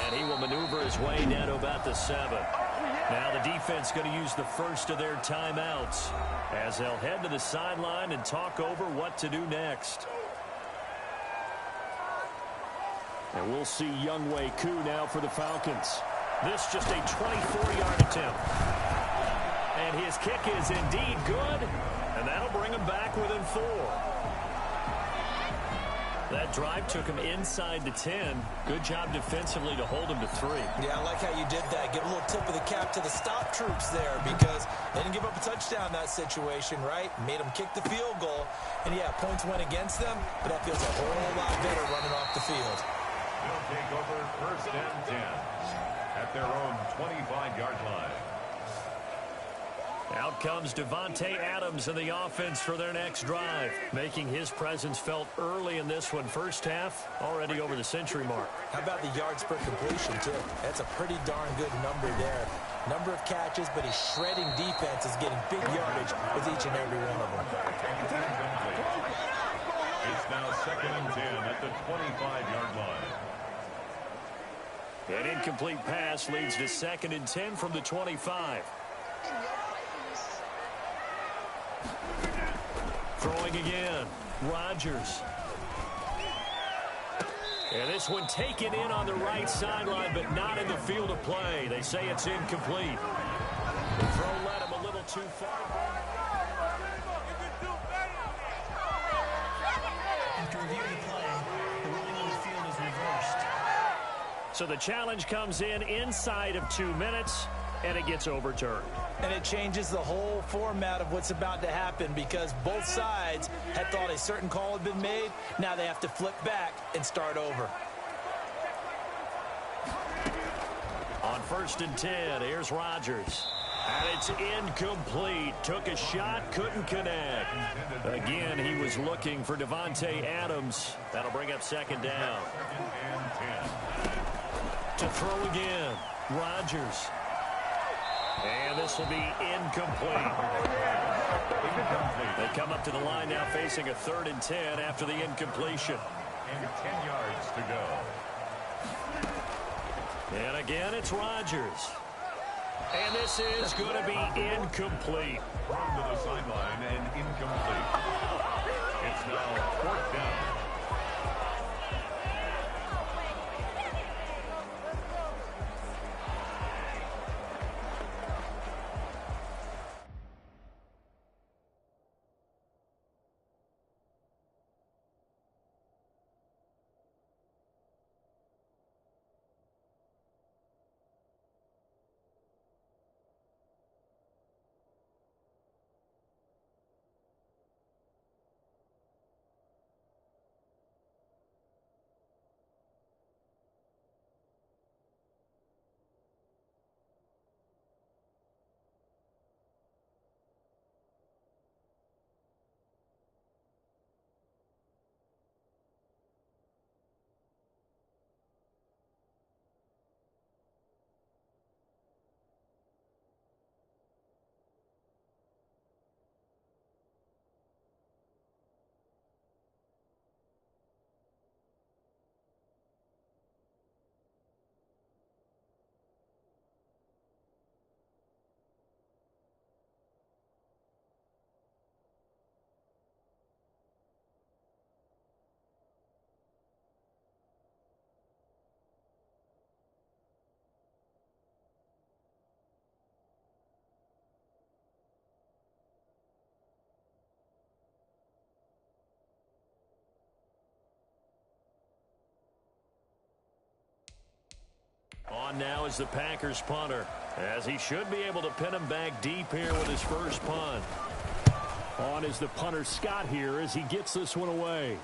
And he will maneuver his way down to about the 7. Now the defense going to use the first of their timeouts as they'll head to the sideline and talk over what to do next. And we'll see Younghoe Koo now for the Falcons. This just a 24-yard attempt. And his kick is indeed good, and that'll bring him back within 4. That drive took him inside the 10. Good job defensively to hold him to 3. Yeah, I like how you did that. Give a little tip of the cap to the stop troops there because they didn't give up a touchdown in that situation, right? Made them kick the field goal. And, yeah, points went against them, but that feels a whole lot better running off the field. They'll take over 1st and 10 at their own 25-yard line. Out comes Davante Adams in the offense for their next drive, making his presence felt early in this one. First half, already over the century mark. How about the yards per completion, too? That's a pretty darn good number there. Number of catches, but his shredding defense is getting big yardage with each and every one of them. It's now 2nd and 10 at the 25-yard line. An incomplete pass leads to 2nd and 10 from the 25. Throwing again, Rodgers. And this one taken in on the right sideline, but not in the field of play. They say it's incomplete. The throw led him a little too far. After reviewing the play, the ruling on the field is reversed. So the challenge comes in inside of 2 minutes, and it gets overturned. And it changes the whole format of what's about to happen because both sides had thought a certain call had been made. Now they have to flip back and start over. On 1st and 10, here's Rodgers. And it's incomplete. Took a shot, couldn't connect. Again, he was looking for Davante Adams. That'll bring up 2nd down. To throw again, Rodgers. And this will be incomplete. They come up to the line now facing a 3rd and 10 after the incompletion. And 10 yards to go. And again, it's Rodgers. And this is going to be incomplete. Thrown to the sideline and incomplete. It's now 4th down. On now is the Packers punter, as he should be able to pin him back deep here with his first punt. On is the punter Scott here as he gets this one away.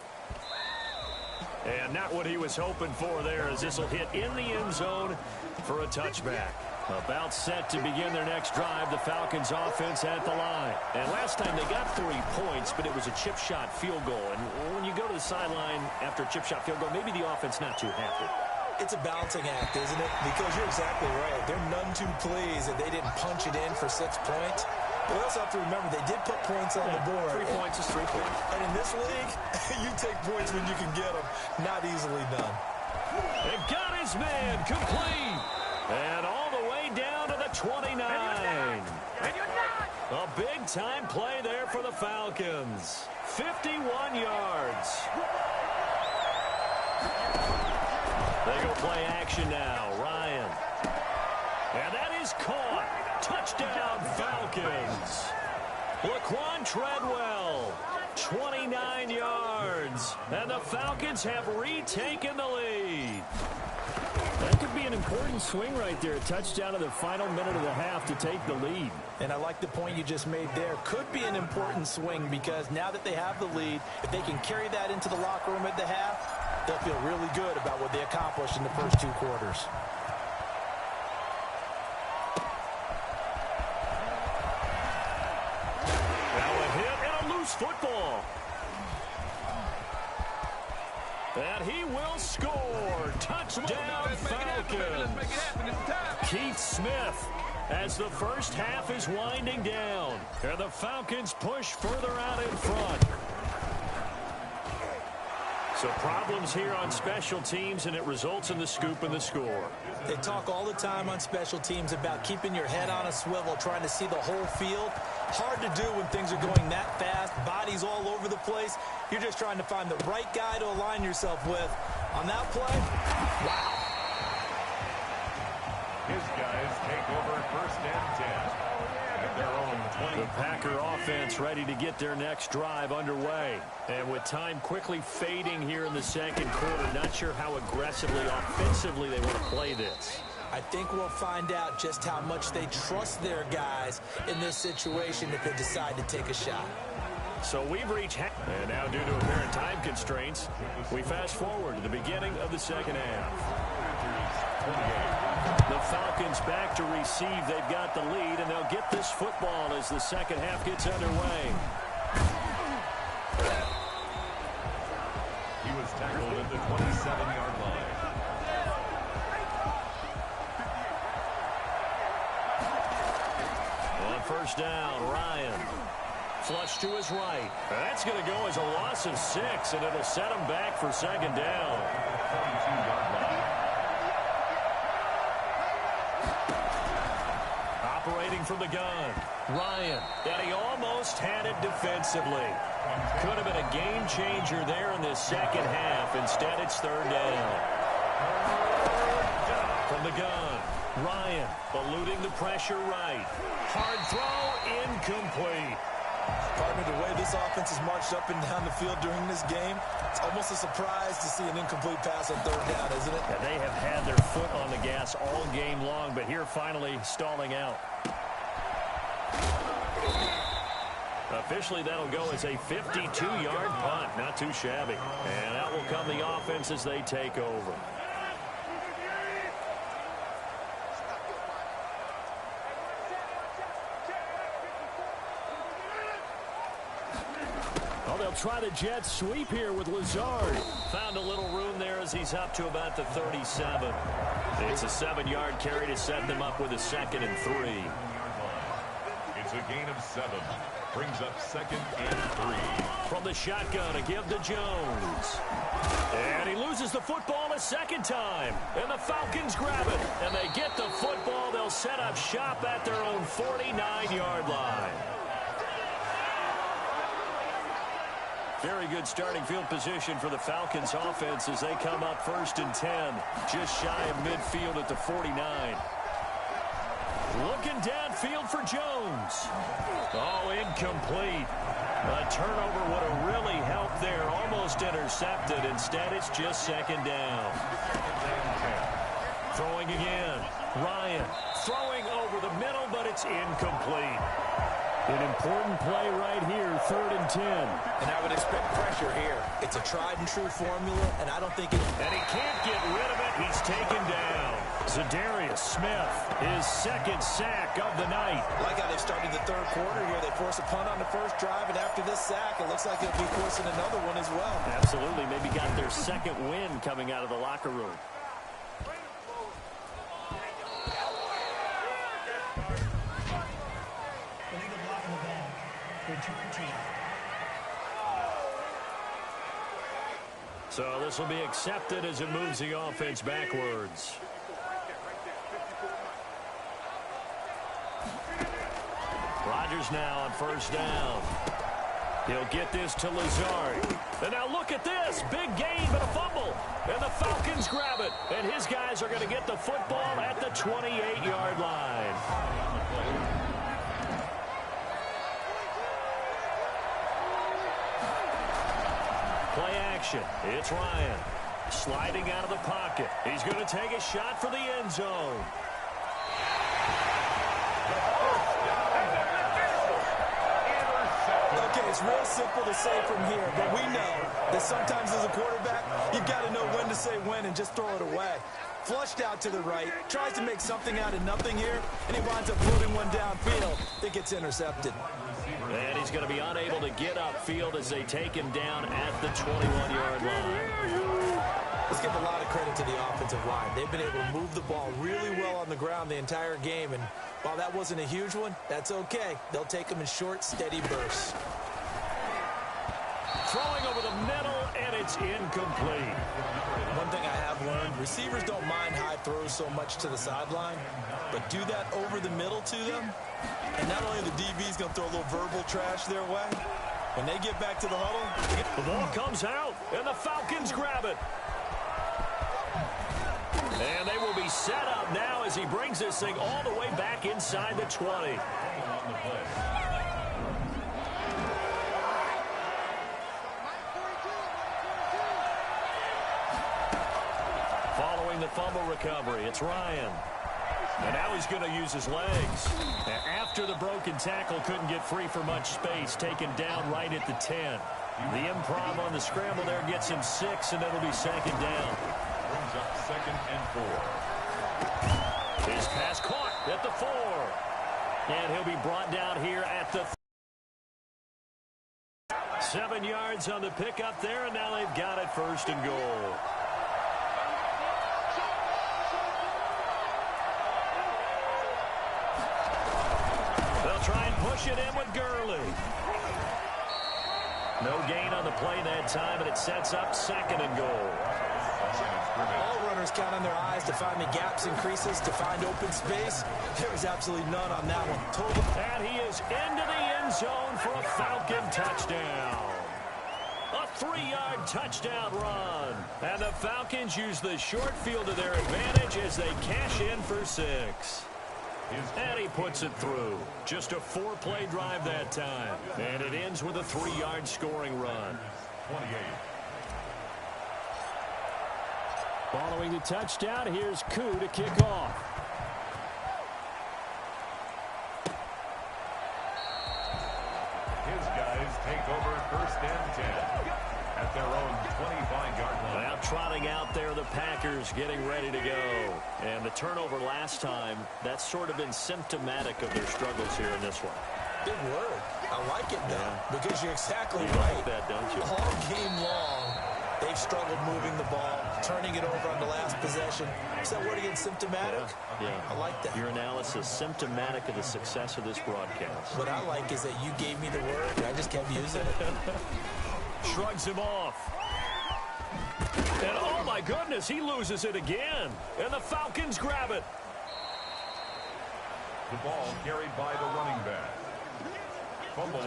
And not what he was hoping for there, as this will hit in the end zone for a touchback. About set to begin their next drive, the Falcons offense at the line. And last time they got 3 points, but it was a chip shot field goal. And when you go to the sideline after a chip shot field goal, maybe the offense not too happy. It's a balancing act, isn't it? Because you're exactly right. They're none too pleased that they didn't punch it in for 6 points. But we also have to remember they did put points on the board. 3 points is 3 points. And in this league, you take points when you can get them. Not easily done. They've got his man complete. And all the way down to the 29. A big-time play there for the Falcons. 51 yards. They go play action now. Ryan. And that is caught. Touchdown, Falcons. Laquan Treadwell, 29 yards. And the Falcons have retaken the lead. That could be an important swing right there. A touchdown in the final minute of the half to take the lead. And I like the point you just made there. Could be an important swing because now that they have the lead, if they can carry that into the locker room at the half, they'll feel really good about what they accomplished in the first 2 quarters. Football. And he will score. Touchdown, Falcons. Keith Smith as the first half is winding down. And the Falcons push further out in front. So problems here on special teams, and it results in the scoop and the score. They talk all the time on special teams about keeping your head on a swivel, trying to see the whole field. Hard to do when things are going that fast, bodies all over the place. You're just trying to find the right guy to align yourself with. On that play, wow. His guys take over first and 10. At their own 20. The Packer offense ready to get their next drive underway. And with time quickly fading here in the second quarter, not sure how aggressively, offensively they want to play this. I think we'll find out just how much they trust their guys in this situation if they decide to take a shot. So we've reached and now due to apparent time constraints, we fast forward to the beginning of the second half. The Falcons back to receive. They've got the lead, and they'll get this football as the second half gets underway. He was tackled at the 27-yard line. First down, Ryan. Flush to his right. That's going to go as a loss of 6, and it'll set him back for second down. 22-yard line. Operating from the gun, Ryan. And he almost had it defensively. Could have been a game changer there in this second half. Instead, it's third down. From the gun, Ryan eluding the pressure right. Hard throw, incomplete. Partner, the way this offense has marched up and down the field during this game, it's almost a surprise to see an incomplete pass on third down, isn't it? And they have had their foot on the gas all game long, but here finally stalling out. Officially, that'll go as a 52-yard punt. Not too shabby. And out will come the offense as they take over. They'll try the jet sweep here with Lazard. Found a little room there as he's up to about the 37. It's a 7-yard carry to set them up with a 2nd and 3. It's a gain of 7. Brings up 2nd and 3. From the shotgun to give to Jones. And he loses the football a second time. And the Falcons grab it. And they get the football. They'll set up shop at their own 49-yard line. Very good starting field position for the Falcons offense as they come up 1st and 10. Just shy of midfield at the 49. Looking downfield for Jones. Oh, incomplete. A turnover would have really helped there. Almost intercepted. Instead, it's just 2nd down. Throwing again. Ryan throwing over the middle, but it's incomplete. An important play right here, 3rd and 10. And I would expect pressure here. It's a tried-and-true formula, and I don't think it... And he can't get rid of it. He's taken down. Zadarius Smith, his 2nd sack of the night. I like how they started the 3rd quarter here. They force a punt on the 1st drive, and after this sack, it looks like they'll be forcing another one as well. Absolutely. Maybe got their 2nd win coming out of the locker room. Illegal block in the back. Return team. So this will be accepted as it moves the offense backwards. Rodgers now on 1st down. He'll get this to Lazard. And now look at this. Big gain, but a fumble. And the Falcons grab it. And his guys are going to get the football at the 28-yard line. Play action. It's Ryan. Sliding out of the pocket. He's going to take a shot for the end zone. Okay, it's real simple to say from here, but we know that sometimes as a quarterback, you've got to know when to say when and just throw it away. Flushed out to the right, tries to make something out of nothing here, and he winds up putting one downfield that gets intercepted. And he's going to be unable to get upfield as they take him down at the 21-yard line. Let's give a lot of credit to the offensive line. They've been able to move the ball really well on the ground the entire game, and while that wasn't a huge one, that's okay. They'll take them in short, steady bursts. Throwing over the middle, and it's incomplete. One thing I have learned, receivers don't mind high throws so much to the sideline, but do that over the middle to them, and not only the DB's going to throw a little verbal trash their way, when they get back to the huddle, the ball comes out, and the Falcons grab it. And they will be set up now as he brings this thing all the way back inside the 20. Following the fumble recovery, it's Ryan. And now he's going to use his legs. After the broken tackle, couldn't get free for much space, taken down right at the 10. The improv on the scramble there gets him 6, and it'll be 2nd down. Brings up 2nd and 4. His pass caught at the 4. And he'll be brought down here at the 7 yards on the pickup there, and now they've got it 1st and goal. They'll try and push it in with Gurley. No gain on the play that time, and it sets up 2nd and goal. All runners count on their eyes to find the gaps and creases, to find open space. There was absolutely none on that one. Total. And he is into the end zone for a Falcon touchdown. A 3-yard touchdown run. And the Falcons use the short field to their advantage as they cash in for 6. And he puts it through. Just a 4-play drive that time. And it ends with a 3-yard scoring run. 28. Following the touchdown, here's Koo to kick off. His guys take over 1st and 10 at their own 25-yard line. Now trotting out there, the Packers getting ready to go. And the turnover last time, that's sort of been symptomatic of their struggles here in this one. Big word. I like it, though, because you're exactly You right. like that, don't you? All game long, they've struggled moving the ball, turning it over on the last possession. Is that word again, symptomatic? Yeah. I like that. Your analysis, symptomatic of the success of this broadcast. What I like is that you gave me the word, and I just kept using it. Shrugs him off. And oh my goodness, he loses it again. And the Falcons grab it. The ball carried by the running back.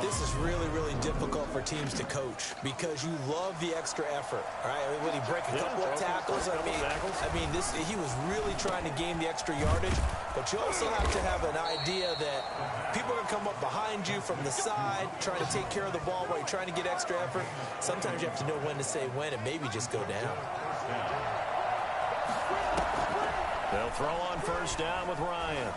This is really, really difficult for teams to coach because you love the extra effort. All right, when he break a couple of tackles, he was really trying to gain the extra yardage. But you also have to have an idea that people are going to come up behind you from the side, trying to take care of the ball while you're trying to get extra effort. Sometimes you have to know when to say when and maybe just go down. They'll throw on first down with Ryan.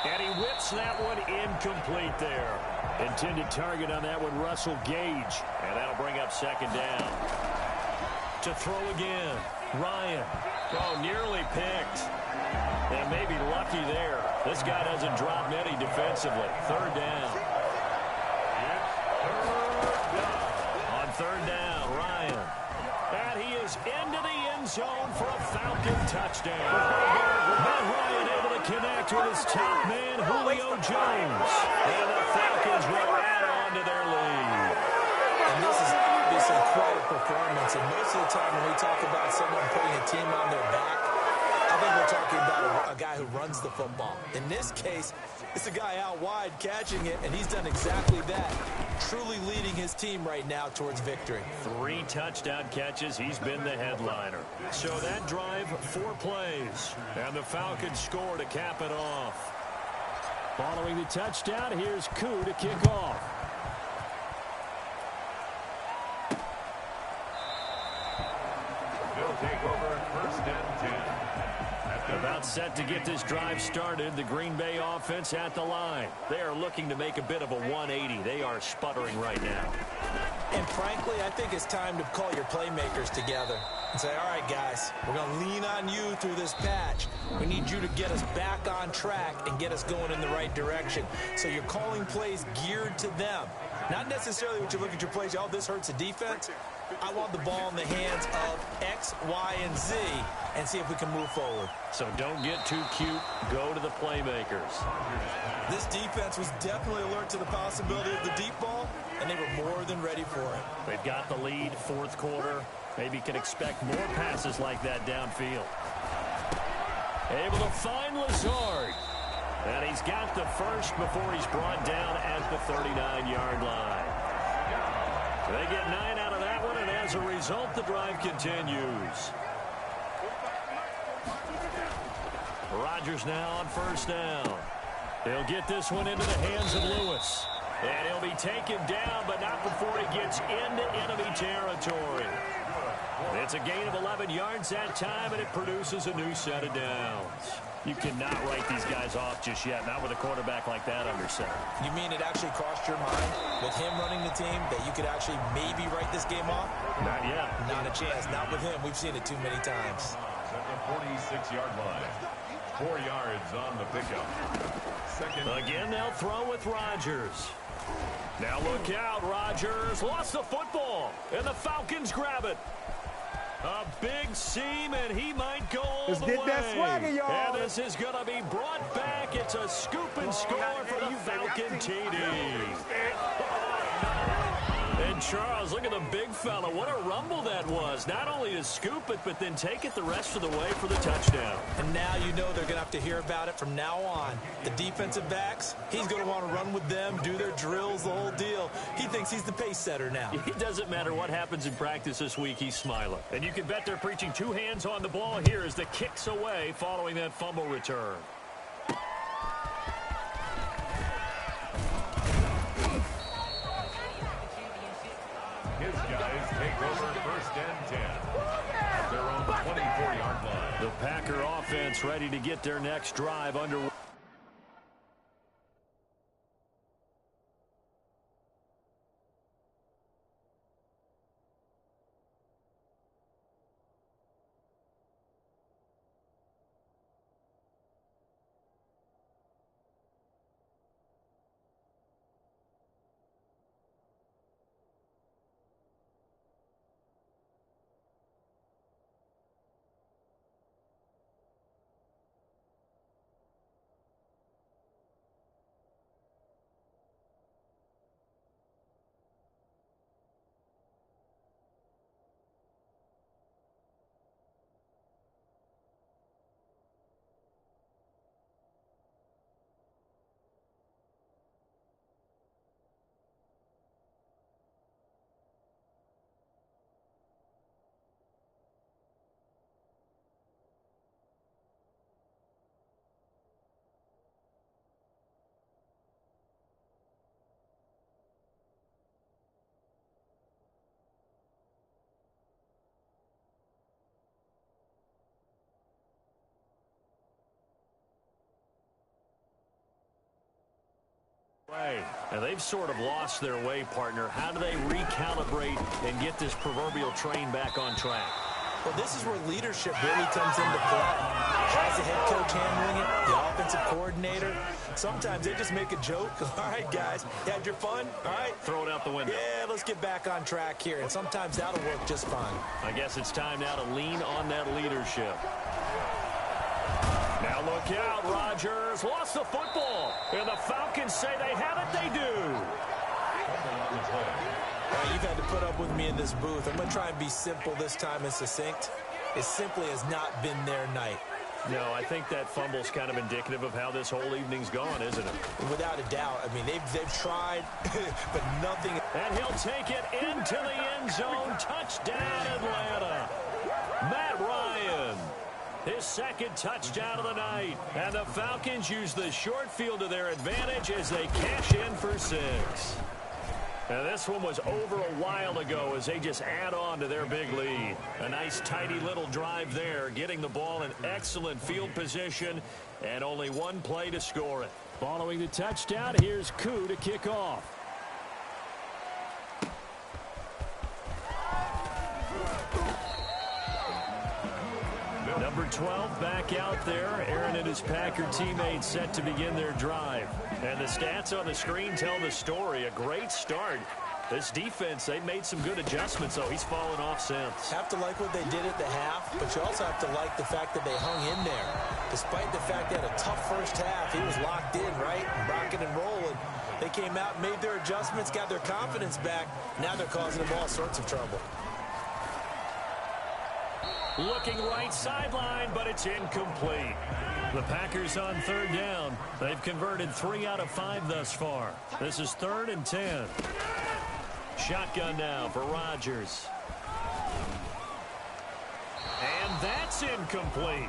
And he whips that one incomplete there. Intended target on that one, Russell Gage. And that'll bring up second down. To throw again, Ryan. Oh, nearly picked. And maybe lucky there. This guy doesn't drop many defensively. Third down. On third down, Ryan. And he is into the end zone for a Falcon touchdown. Matt Ryan able to connect with his top man, Julio Jones. And the Falcons will add on to their lead. And this is obviously quite a performance. And most of the time when we talk about someone putting a team on their back, I think we're talking about a guy who runs the football. In this case, it's a guy out wide catching it, and he's done exactly that, truly leading his team right now towards victory. 3 touchdown catches. He's been the headliner. So that drive, 4 plays. And the Falcons score to cap it off. Following the touchdown, here's Koo to kick off. They'll take over first and 10. About set to get this drive started. The Green Bay offense at the line. They are looking to make a bit of a 180. They are sputtering right now. And frankly, I think it's time to call your playmakers together and say, all right, guys, we're going to lean on you through this patch. We need you to get us back on track and get us going in the right direction. So you're calling plays geared to them. Not necessarily what you look at your plays, oh, this hurts the defense. I want the ball in the hands of X, Y, and Z and see if we can move forward. So don't get too cute. Go to the playmakers. This defense was definitely alert to the possibility of the deep ball, and they were more than ready for it. They've got the lead, fourth quarter. Maybe can expect more passes like that downfield. Able to find Lazard. And he's got the first before he's brought down at the 39-yard line. They get 9 out of that one, and as a result, the drive continues. Rodgers now on first down. He'll get this one into the hands of Lewis. And he'll be taken down, but not before he gets into enemy territory. It's a gain of 11 yards that time, and it produces a new set of downs. You cannot write these guys off just yet, not with a quarterback like that under center. You mean it actually crossed your mind with him running the team that you could actually maybe write this game off? Not yet. Not a chance. Not with him. We've seen it too many times. At the 46-yard line. 4 yards on the pickup. Second. Again, they'll throw with Rodgers. Now look out, Rodgers lost the football, and the Falcons grab it. A big seam, and he might go all the way. Let's get that swagger, y'all. And this is going to be brought back. It's a scoop and score for the Falcon TD. And Charles, look at the big fella. What a rumble that was. Not only to scoop it, but then take it the rest of the way for the touchdown. And now you know they're going to have to hear about it from now on. The defensive backs, he's going to want to run with them, do their drills, the whole deal. He thinks he's the pace setter now. It doesn't matter what happens in practice this week, he's smiling. And you can bet they're preaching 2 hands on the ball here as the kick's away following that fumble return. His guys take over first and 10 at their own 24-yard line. The Packer offense ready to get their next drive underway. And they've sort of lost their way, partner. How do they recalibrate and get this proverbial train back on track? Well, this is where leadership really comes into play. As the head coach handling it, the offensive coordinator, sometimes they just make a joke. All right, guys, you had your fun? All right. Throw it out the window. Yeah, let's get back on track here. And sometimes that'll work just fine. I guess it's time now to lean on that leadership. Now look out, Rodgers lost the football. And the Falcons say they have it, they do. You've had to put up with me in this booth. I'm going to try and be simple this time and succinct. It simply has not been their night. No, I think that fumble's kind of indicative of how this whole evening's gone, isn't it? Without a doubt. I mean, they've tried, but nothing. And he'll take it into the end zone. Touchdown, Atlanta. Matt Ryan. His second touchdown of the night. And the Falcons use the short field to their advantage as they cash in for 6. Now this one was over a while ago as they just add on to their big lead. A nice tidy little drive there, getting the ball in excellent field position and only one play to score it. Following the touchdown, here's Koo to kick off. Number 12 back out there. Aaron and his Packer teammates set to begin their drive. And the stats on the screen tell the story. A great start. This defense, they made some good adjustments, though. He's fallen off since. Have to like what they did at the half, but you also have to like the fact that they hung in there. Despite the fact they had a tough first half, he was locked in, right? Rocking and rolling. They came out and made their adjustments, got their confidence back. Now they're causing them all sorts of trouble. Looking right sideline, but it's incomplete. The Packers on third down. They've converted 3 out of 5 thus far. This is 3rd and 10. Shotgun now for Rodgers. And that's incomplete.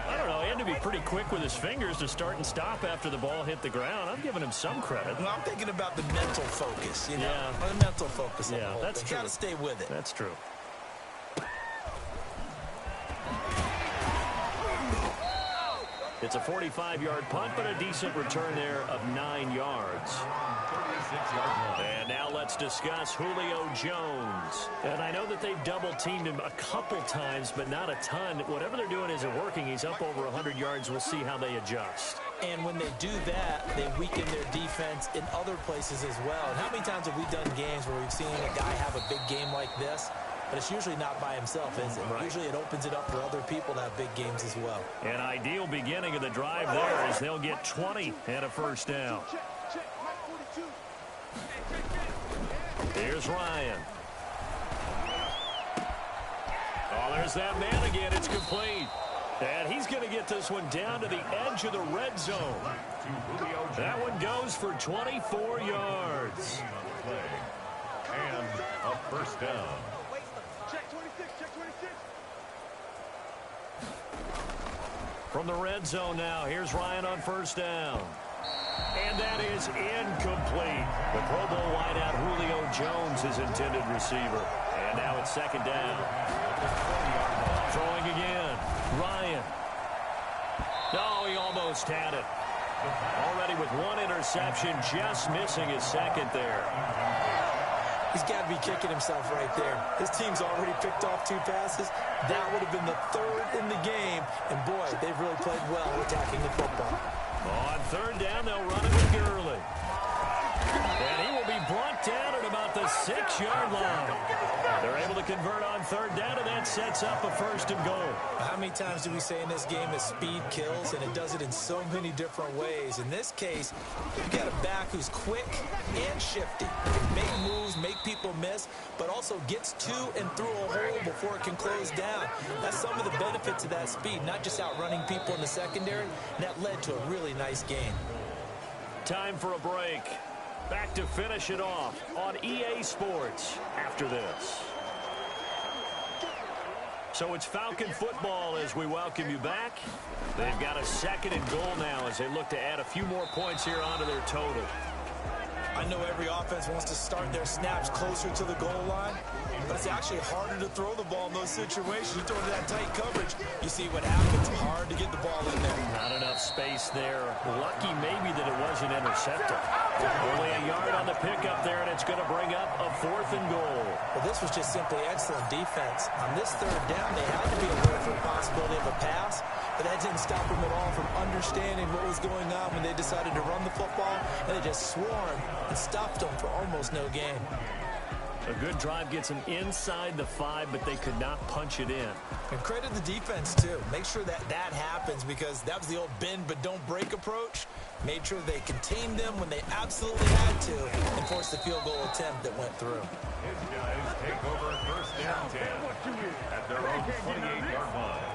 I don't know, he had to be pretty quick with his fingers to start and stop after the ball hit the ground. I'm giving him some credit. Well, I'm thinking about the mental focus, you know? Yeah. The mental focus. Yeah, that's true. Got to stay with it. That's true. It's a 45-yard punt, but a decent return there of 9 yards. And now let's discuss Julio Jones. And I know that they've double-teamed him a couple times, but not a ton. Whatever they're doing isn't working. He's up over 100 yards. We'll see how they adjust. And when they do that, they weaken their defense in other places as well. And how many times have we done games where we've seen a guy have a big game like this? But it's usually not by himself, is it? Right. Usually it opens it up for other people to have big games as well. An ideal beginning of the drive there as they'll get 20 and a first down. Here's Ryan. Oh, there's that man again. It's complete. And he's going to get this one down to the edge of the red zone. That one goes for 24 yards. And a first down. From the red zone now, here's Ryan on first down. And that is incomplete. The Pro Bowl wideout Julio Jones, his intended receiver. And now it's second down. Throwing again. Ryan. Oh, he almost had it. Already with 1 interception, just missing his second there. He's got to be kicking himself right there. His team's already picked off 2 passes. That would have been the 3rd in the game. And, boy, they've really played well attacking the football. On third down, they'll run it with Gurley. And he will be brought down at about the 6-yard line. They're able to convert on third down, and that sets up a 1st and goal. How many times do we say in this game that speed kills, and it does it in so many different ways? In this case, you've got a back who's quick and shifty. Can make moves, make people miss, but also gets to and through a hole before it can close down. That's some of the benefits of that speed, not just outrunning people in the secondary. And that led to a really nice game. Time for a break. Back to finish it off on EA Sports after this. So it's Falcon football as we welcome you back. They've got a 2nd and goal now as they look to add a few more points here onto their total. I know every offense wants to start their snaps closer to the goal line, but it's actually harder to throw the ball in those situations. You throw into that tight coverage, you see what happens. Hard to get the ball in there. Not enough space there. Lucky maybe that it wasn't intercepted. Only a yard on the pickup there, and it's going to bring up a 4th and goal. Well, this was just simply excellent defense. On this 3rd down, they had to be aware for the possibility of a pass, but that didn't stop them at all from understanding what was going on when they decided to run the football, and they just swarmed and stopped them for almost no gain. A good drive gets them inside the 5, but they could not punch it in. And credit the defense, too. Make sure that happens, because that was the old bend but don't break approach. Made sure they contained them when they absolutely had to and forced the field goal attempt that went through. His guys take over 1st and 10 at their own 28-yard line.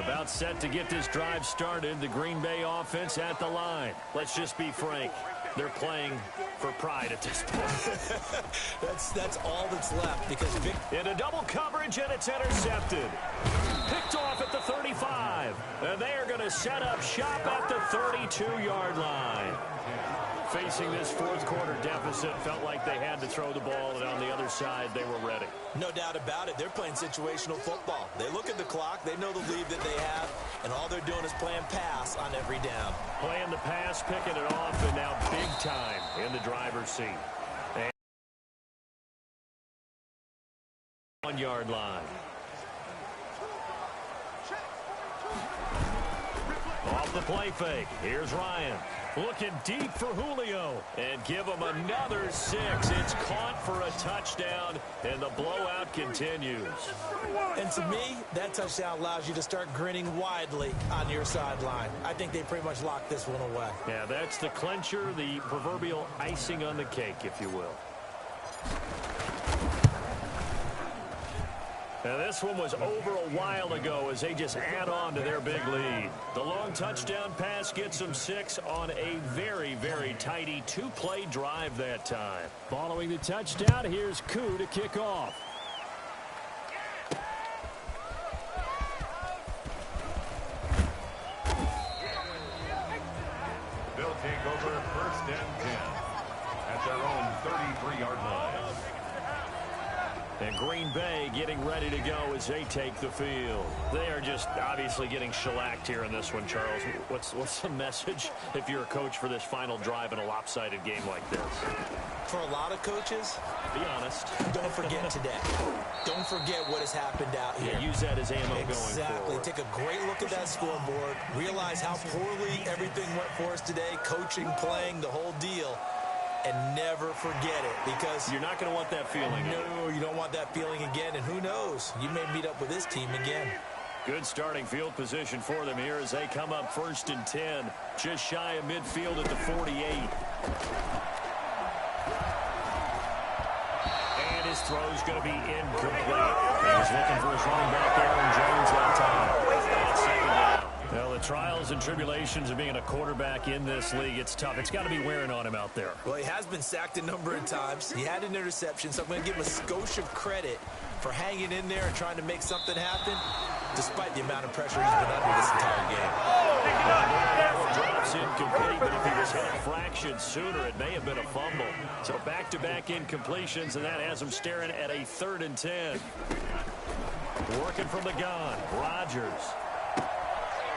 About set to get this drive started. The Green Bay offense at the line. Let's just be frank. They're playing for pride at this point. That's all that's left, because into double coverage, and it's intercepted. Picked off at the 35. And they are going to set up shop at the 32-yard line. Facing this 4th quarter deficit, felt like they had to throw the ball, and on the other side, they were ready. No doubt about it. They're playing situational football. They look at the clock, they know the lead that they have, and all they're doing is playing pass on every down. Playing the pass, picking it off, and now big time in the driver's seat. And 1-yard line. Off the play fake. Here's Ryan. Looking deep for Julio. And give him another 6. It's caught for a touchdown, and the blowout continues. And to me, that touchdown allows you to start grinning widely on your sideline. I think they pretty much locked this one away. Yeah, that's the clincher, the proverbial icing on the cake, if you will. Now, this one was over a while ago as they just add on to their big lead. The long touchdown pass gets them 6 on a very, very tidy 2-play drive that time. Following the touchdown, here's Koo to kick off. They'll take over 1st and 10 at their own 33-yard line. And Green Bay getting ready to go as they take the field. They are just obviously getting shellacked here in this one, Charles. What's the message if you're a coach for this final drive in a lopsided game like this? For a lot of coaches, be honest. Don't forget today. Don't forget what has happened out here. Yeah, use that as ammo going forward. Exactly. Take a great look at that scoreboard. Realize how poorly everything went for us today. Coaching, playing, the whole deal. And never forget it, because you're not going to want that feeling. No, you don't want that feeling again. And who knows? You may meet up with this team again. Good starting field position for them here as they come up 1st and 10. Just shy of midfield at the 48. And his throw's going to be incomplete. He's looking for his running back, Aaron Jones, that time. That's 2nd down. Well, the trials and tribulations of being a quarterback in this league, it's tough. It's got to be wearing on him out there. Well, he has been sacked a number of times. He had an interception, so I'm going to give him a skosh of credit for hanging in there and trying to make something happen, despite the amount of pressure he's been under this entire game. Drops incomplete, but if he was hit a fraction sooner, it may have been a fumble. So back-to-back incompletions, and that has him staring at a 3rd and 10. Working from the gun, Rodgers.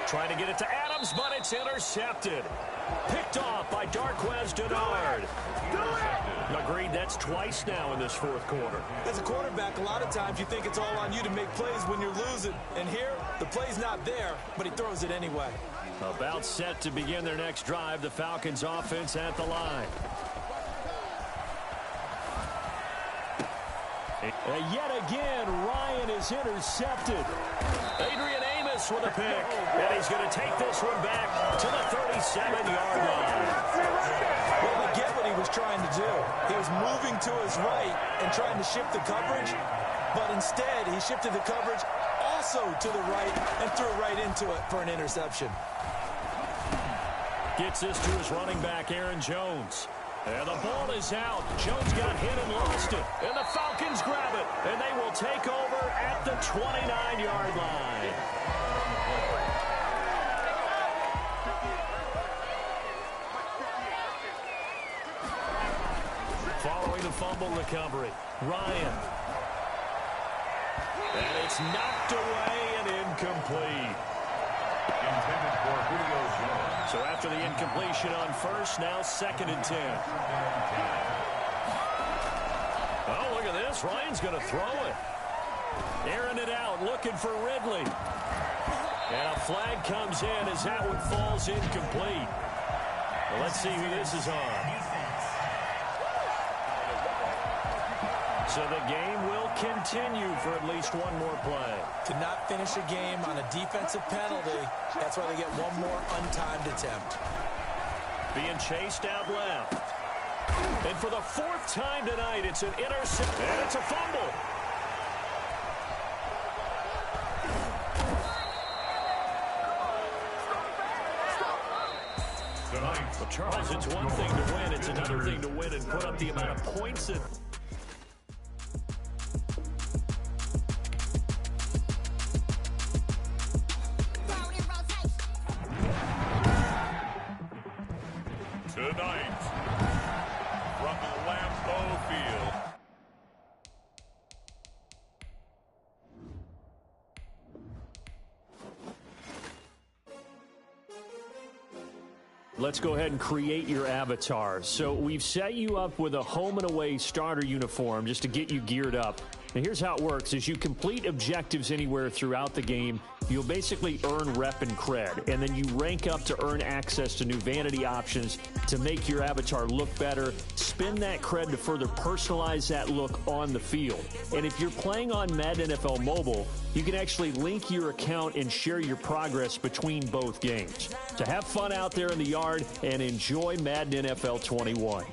Trying to get it to Adams, but it's intercepted. Picked off by Darquez Dennard. Agreed, that's twice now in this 4th quarter. As a quarterback, a lot of times you think it's all on you to make plays when you're losing. And here, the play's not there, but he throws it anyway. About set to begin their next drive, the Falcons offense at the line. And yet again, Ryan is intercepted. Adrian Amos with a pick. And he's going to take this one back to the 37-yard line. Well, we get what he was trying to do. He was moving to his right and trying to shift the coverage. But instead, he shifted the coverage also to the right and threw right into it for an interception. Gets this to his running back, Aaron Jones. And the ball is out. Jones got hit and lost it. And the Falcons grab it. And they will take over at the 29-yard line. following the fumble recovery. Ryan. And it's knocked away and incomplete. Intended for Julio Jones. So after the incompletion on first, now 2nd and 10. Oh, look at this. Ryan's going to throw it. Airing it out, looking for Ridley. And a flag comes in as that one falls incomplete. Well, let's see who this is on. So the game will continue for at least one more play. To not finish a game on a defensive penalty, that's why they get one more untimed attempt. Being chased out left. And for the 4th time tonight, it's an intercept. And it's a fumble. Well, Charles, it's one thing to win. It's another thing to win and put up the amount of points that... Tonight, from Lambeau Field. Let's go ahead and create your avatar. So we've set you up with a home and away starter uniform just to get you geared up. Now here's how it works. As you complete objectives anywhere throughout the game, you'll basically earn rep and cred, and then you rank up to earn access to new vanity options to make your avatar look better. Spend that cred to further personalize that look on the field. And if you're playing on Madden NFL Mobile, you can actually link your account and share your progress between both games. So have fun out there in the yard and enjoy Madden NFL 21.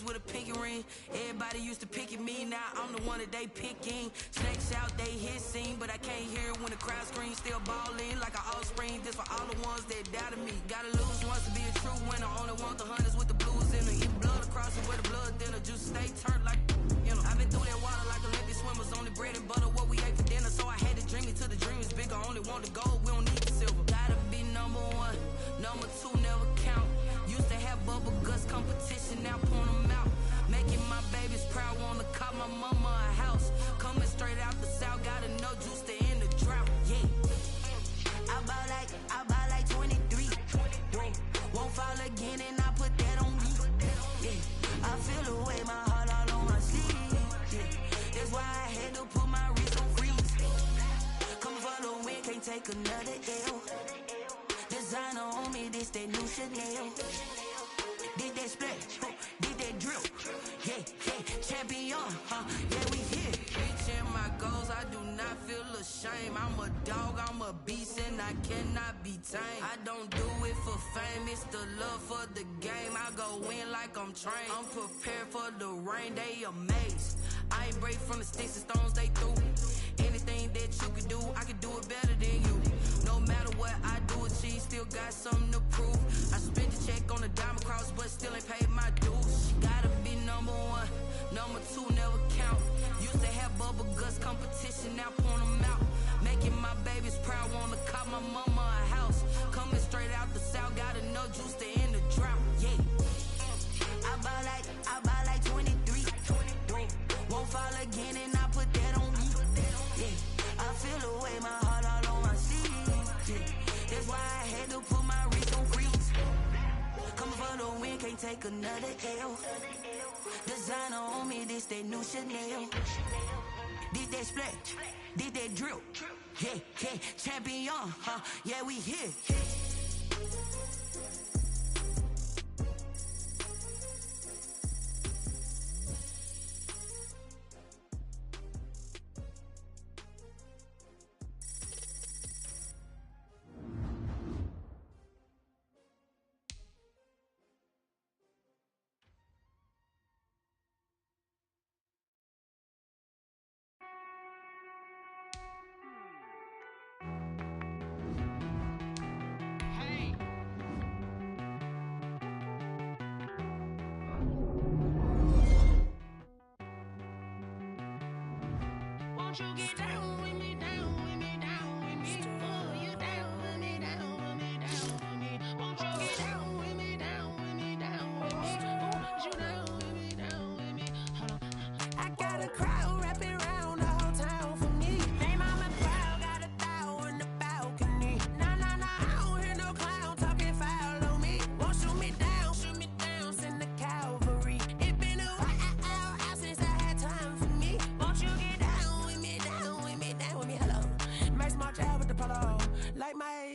With a pinky ring, everybody used to pick at me. Now I'm the one that they picking. Snakes out, they hissing, but I can't hear when the crowd screams. Still balling like an offspring. This for all the ones that doubted me. Gotta lose once to be a true winner. Only want the hunters with the blues in them. Eat blood across it with the blood dinner. Juice stay turned like, you know. I've been through that water like Olympic swimmers. Only bread and butter, what we ate for dinner. So I had to dream it till the dream is bigger. Only want the gold, we don't need the silver. Gotta be number one, number two never count. Used to have bubble guts competition, now point them out. Making my babies proud, wanna cop my mama a house. Coming straight out the south, gotta know juice to end the drought. Yeah, I buy like 23. Won't fall again, and I put that on me. Yeah, I feel the way, my heart all on my sleeve. Yeah, that's why I had to put my wrist on freeze. Coming for the win, can't take another L. Designer on me, this that new Chanel. Did that splash, did that drill. Yeah, champion, yeah, we here. Reaching my goals, I do not feel ashamed. I'm a dog, I'm a beast, and I cannot be tamed. I don't do it for fame, it's the love for the game. I go in like I'm trained. I'm prepared for the rain, they amazed. I ain't break from the sticks and stones they threw. Anything that you can do, I can do it better than you. No matter what I do, achieve, still got something to prove. I spent the check on the diamond cross, but still ain't paid my dues. Gotta be number one, number two never count. Used to have bubble guts competition, now point them out. Making my babies proud, wanna cop my mama a house. Coming straight out the south, gotta know juice to end the drought. Yeah, I buy like 23. Won't fall again, and I put that on me. Yeah, I feel the way, my heart all on my sleeve. Yeah, that's why I had to put my wrist on freeze. Coming for the win, can't take another L. Designer on me, this that new Chanel. Did that splash, did that drill. Yeah, champion, yeah, we here. Won't you get down with me, down with me, down with me? Oh, you down with me, down with me, down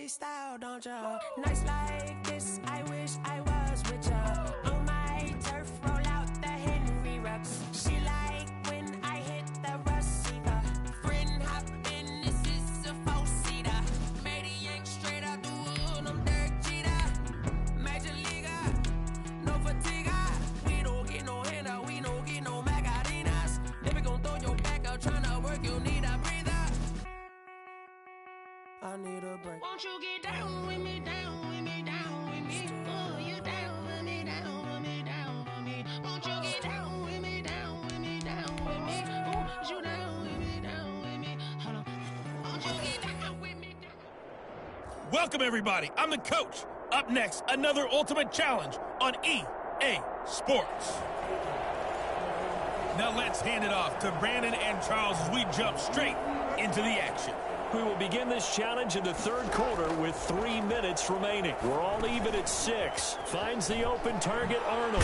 my style, don't ya? Nights like this, I wish I was with ya. On my turf, roll out the Henry rocks. She like when I hit the receiver. Friend hop in, this is a four-seater. Made a yank straight out the wood, I'm Derek Jeter. Major leaguer, no fatigue. We don't get no handout, we don't get no Macarinas. Never gon' throw your back out, tryna work, you need a breather. I need a break. Won't you get down with me, down with me, down with me? Oh, you down with me, down with me, down with me. Won't you get down with me, down with me, down with me? Oh, you down with me, down with me? Hold on. Won't you get down with me, down? Welcome, everybody. I'm the coach. Up next, another Ultimate Challenge on EA Sports. Now let's hand it off to Brandon and Charles as we jump straight into the action. We will begin this challenge in the third quarter with 3 minutes remaining. We're all even at 6. Finds the open target, Arnold.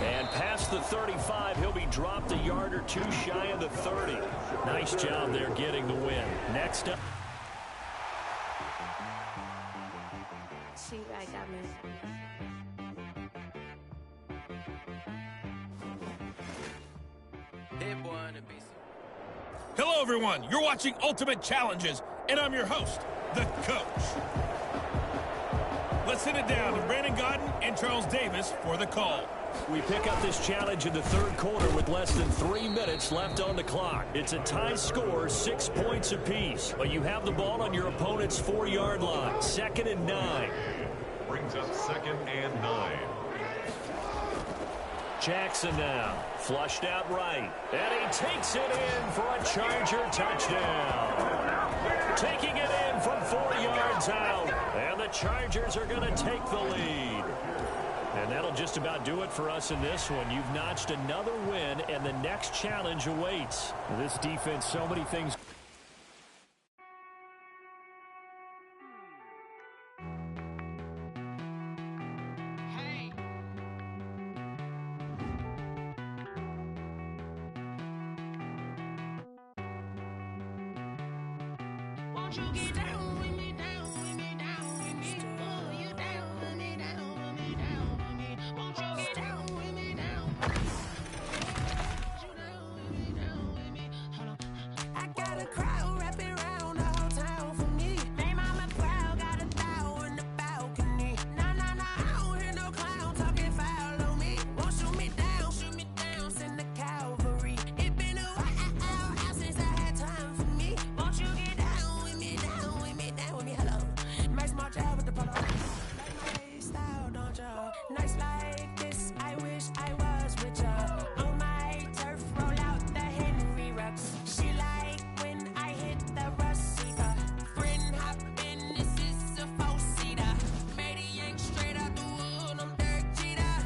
And past the 35, he'll be dropped a yard or two shy of the 30. Nice job there getting the win. Next up. See, I got me. Hello, everyone. You're watching Ultimate Challenges, and I'm your host, the coach. Let's send it down to Brandon Godden and Charles Davis for the call. We pick up this challenge in the third quarter with less than 3 minutes left on the clock. It's a tie score, 6 points apiece. But you have the ball on your opponent's 4-yard line. 2nd and 9. Brings up 2nd and 9. Jackson now, flushed out right, and he takes it in for a Charger touchdown. Taking it in from 4 yards out, and the Chargers are going to take the lead. And that'll just about do it for us in this one. You've notched another win, and the next challenge awaits. This defense, so many things. Won't you get down with me, down with me, down with me? Oh, you down with me, down with me, down with me? Won't you get down with me, down with me? You down with me, down with me? Hold on. I got a crowd wrapping around the whole town for me. Name mama proud, got a thou in the balcony. Nah, nah, nah, I don't hear no clown talking foul on me. Won't shoot me down, send the cavalry. It been a while since I had time for me. Won't you get down with me, down with me, down with me? Hello. Max March out with the polo. Like my style, don't ya? Nights like this, I wish I was with ya. On my turf, roll out the Henry rocks. She like when I hit the receiver. Friend hop in, this is a four-seater. Made a yank straight out the wood, I'm Derek Jeter.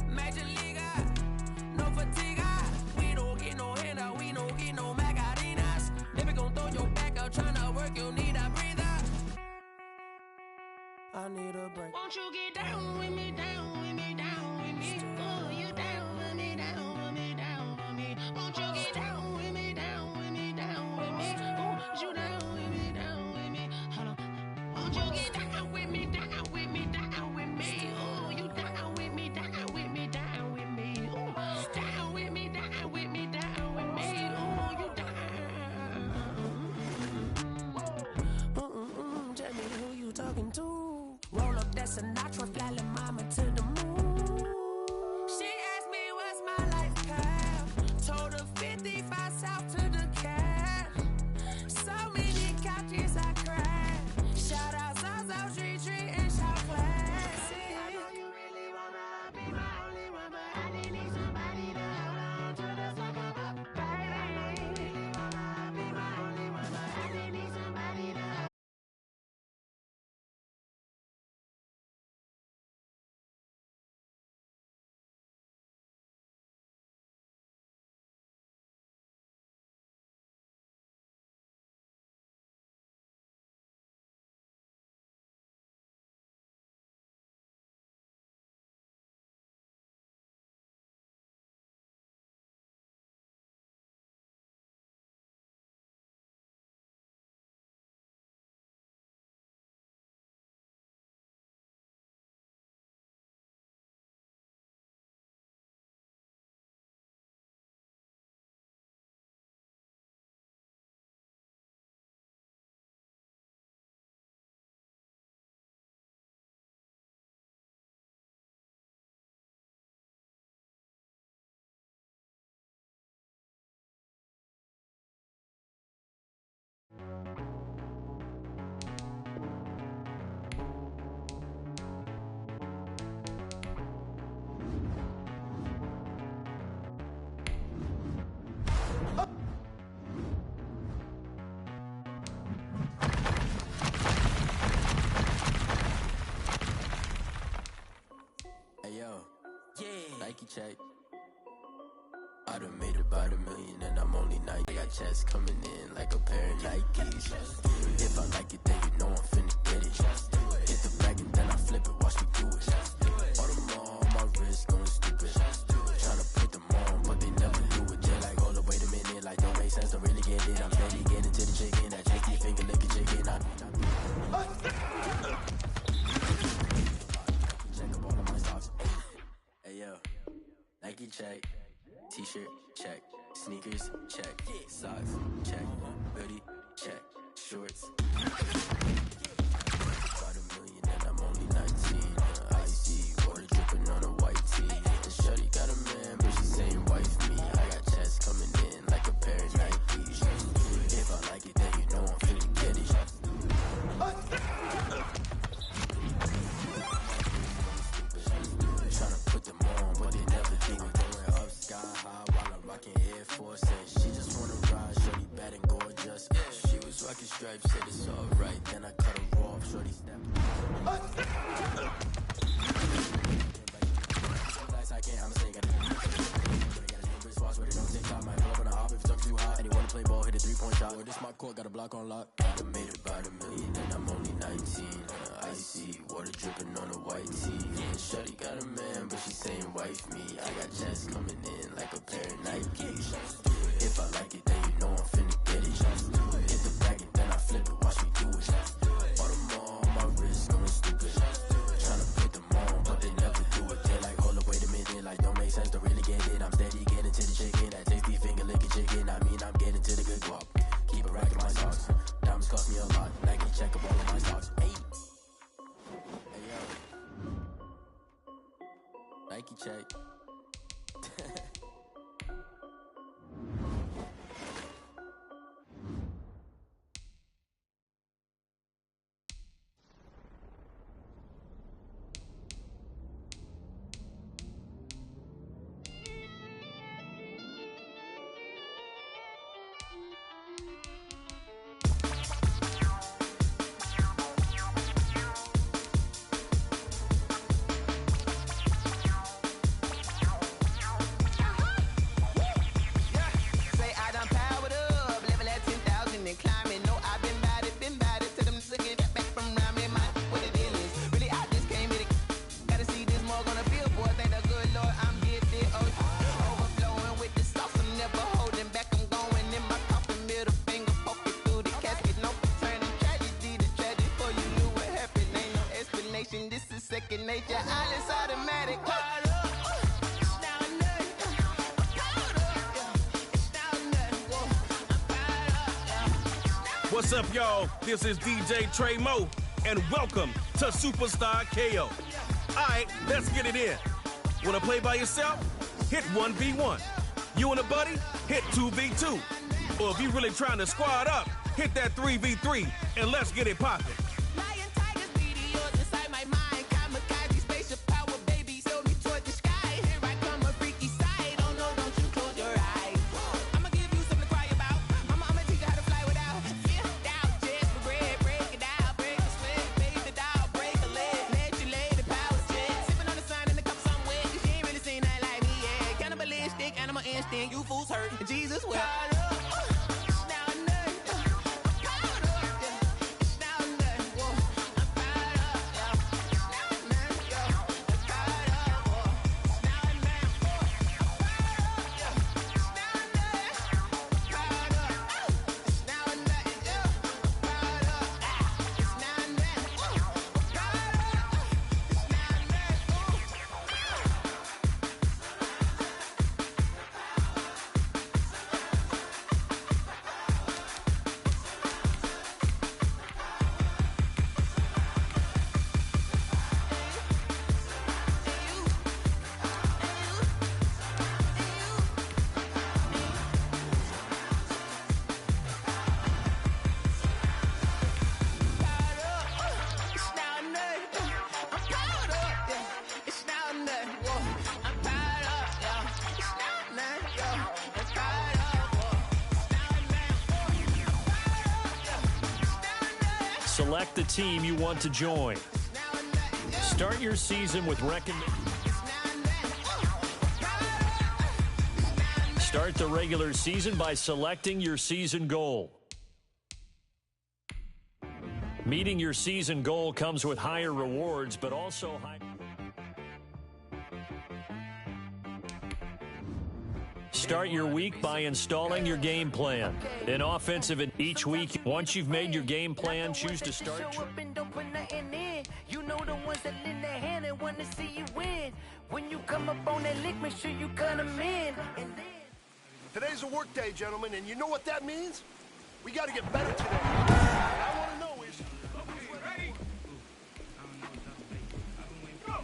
Major leaguer, no fatigue. We don't get no handout, we don't get no Macarinas. Never gon' throw your back out, tryna work, you need a breather. I need a break. Won't you get down with me, down with me, down with me? Oh, you down with me, down with me, down with me? Won't you get down with me, down with me, down with me? Oh, you down with me, down with me? Hold on. Won't you get down with me, down with me, down with me? Oh, you down with me, down with me, down with me? Oh, down with me, down with me, down with me? Oh, you down. Tell me who you talking to. Roll up that Sinatra, fly la mama to the moon. She asked me what's my life path. Told her 55 south to the cash. So many couches I cried. Shout out Zazo, Tree Tree, and Shout Classic. I know you really wanna be my only one, but I didn't need somebody to hold on to the sucker up, baby. I know you really wanna be my only one, but I didn't need somebody to check. I done made about $1 million and I'm only 90. I got checks coming in like a pair of Nikes. If I like it, then you know I'm finna get it. Hit the bag and then I flip it, watch me do it. All them on my wrist going stupid. Tryna put them on, but they never do it. Just like, hold up, wait a minute, like don't make sense, don't really get it. I'm steady getting to the chicken, that tricky finger licking chicken. Check up all of my stocks. Hey yo, Nike check, t-shirt check, sneakers check, socks check, hoodie check, shorts. About $1 million and I'm only 19. Icy water dripping on a white tee. The shorty got a man, but she saying wife me. I got checks coming in like a pair of Nikes. If I like it, then you know I'm finna get it. Tryna put them on, but they never do it. Going up sky high while I'm rocking Air Force. And she just wanna ride, shorty bad and gorgeous. She was rocking stripes, said it's alright. Then I cut her off, shorty stepped. I can't, I'm saying, got a wristwatch, but it don't take time. I pull up on a hop if it's talking too hot. And he wanna play ball, hit a 3-point shot. Or this my court, got a block on lock. I made about $1 million and I'm only 19. Icy water dripping on a white tee. And shorty got a man, but she saying wife me. I got checks coming in like a pair of Nikes. If I like it, then you know I'm finna get it. Hit the bag and then I flip it, watch me do it. All them on my wrist going stupid. Tryna put them on, but they never do it. They're like, hold up, wait a minute, like don't make sense, don't really get it. I'm steady getting to the chicken, that tasty finger licking chicken. I mean, I'm getting to the good guap. Keep a rack in my socks. Diamonds cost me a lot. Nike check up all of my stocks. Hey yo, Nike check. This is second nature, all is automatic. What's up, y'all? This is DJ Trey Mo, and welcome to Superstar KO. All right, let's get it in. Want to play by yourself? Hit 1v1. You and a buddy? Hit 2v2. Or if you're really trying to squad up, hit that 3v3, and let's get it poppin'. You fools hurt. Jesus will. Select the team you want to join. Start your season with Start the regular season by selecting your season goal. Meeting your season goal comes with higher rewards, but also high. Start your week by installing your game plan. An offensive in each week. Once you've made your game plan, choose to start. You know the ones that lend their hand and want to see you win. When you come up on that lick, make sure you cut them in. Today's a work day, gentlemen, and you know what that means? We got to get better today. I want to know is... Ready? Go!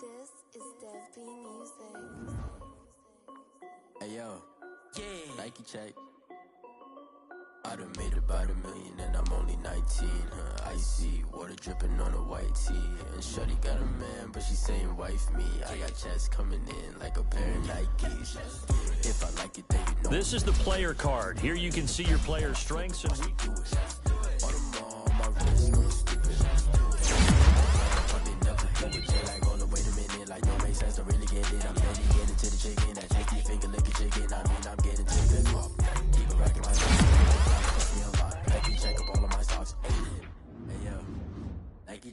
This is Dev B Music. Hey yo, yeah. Nike check. I done made about $1 million and I'm only 19. Icy water dripping on a white tee. And shorty got a man, but she saying wife me. I got checks coming in like a pair of Nikes. If I like it, then you know. This is the player card. Here you can see your player's strengths and weaknesses. Don't really get it. I'm ready to get into the chicken. That tricky finger licking chicken. I mean, I'm getting chicken.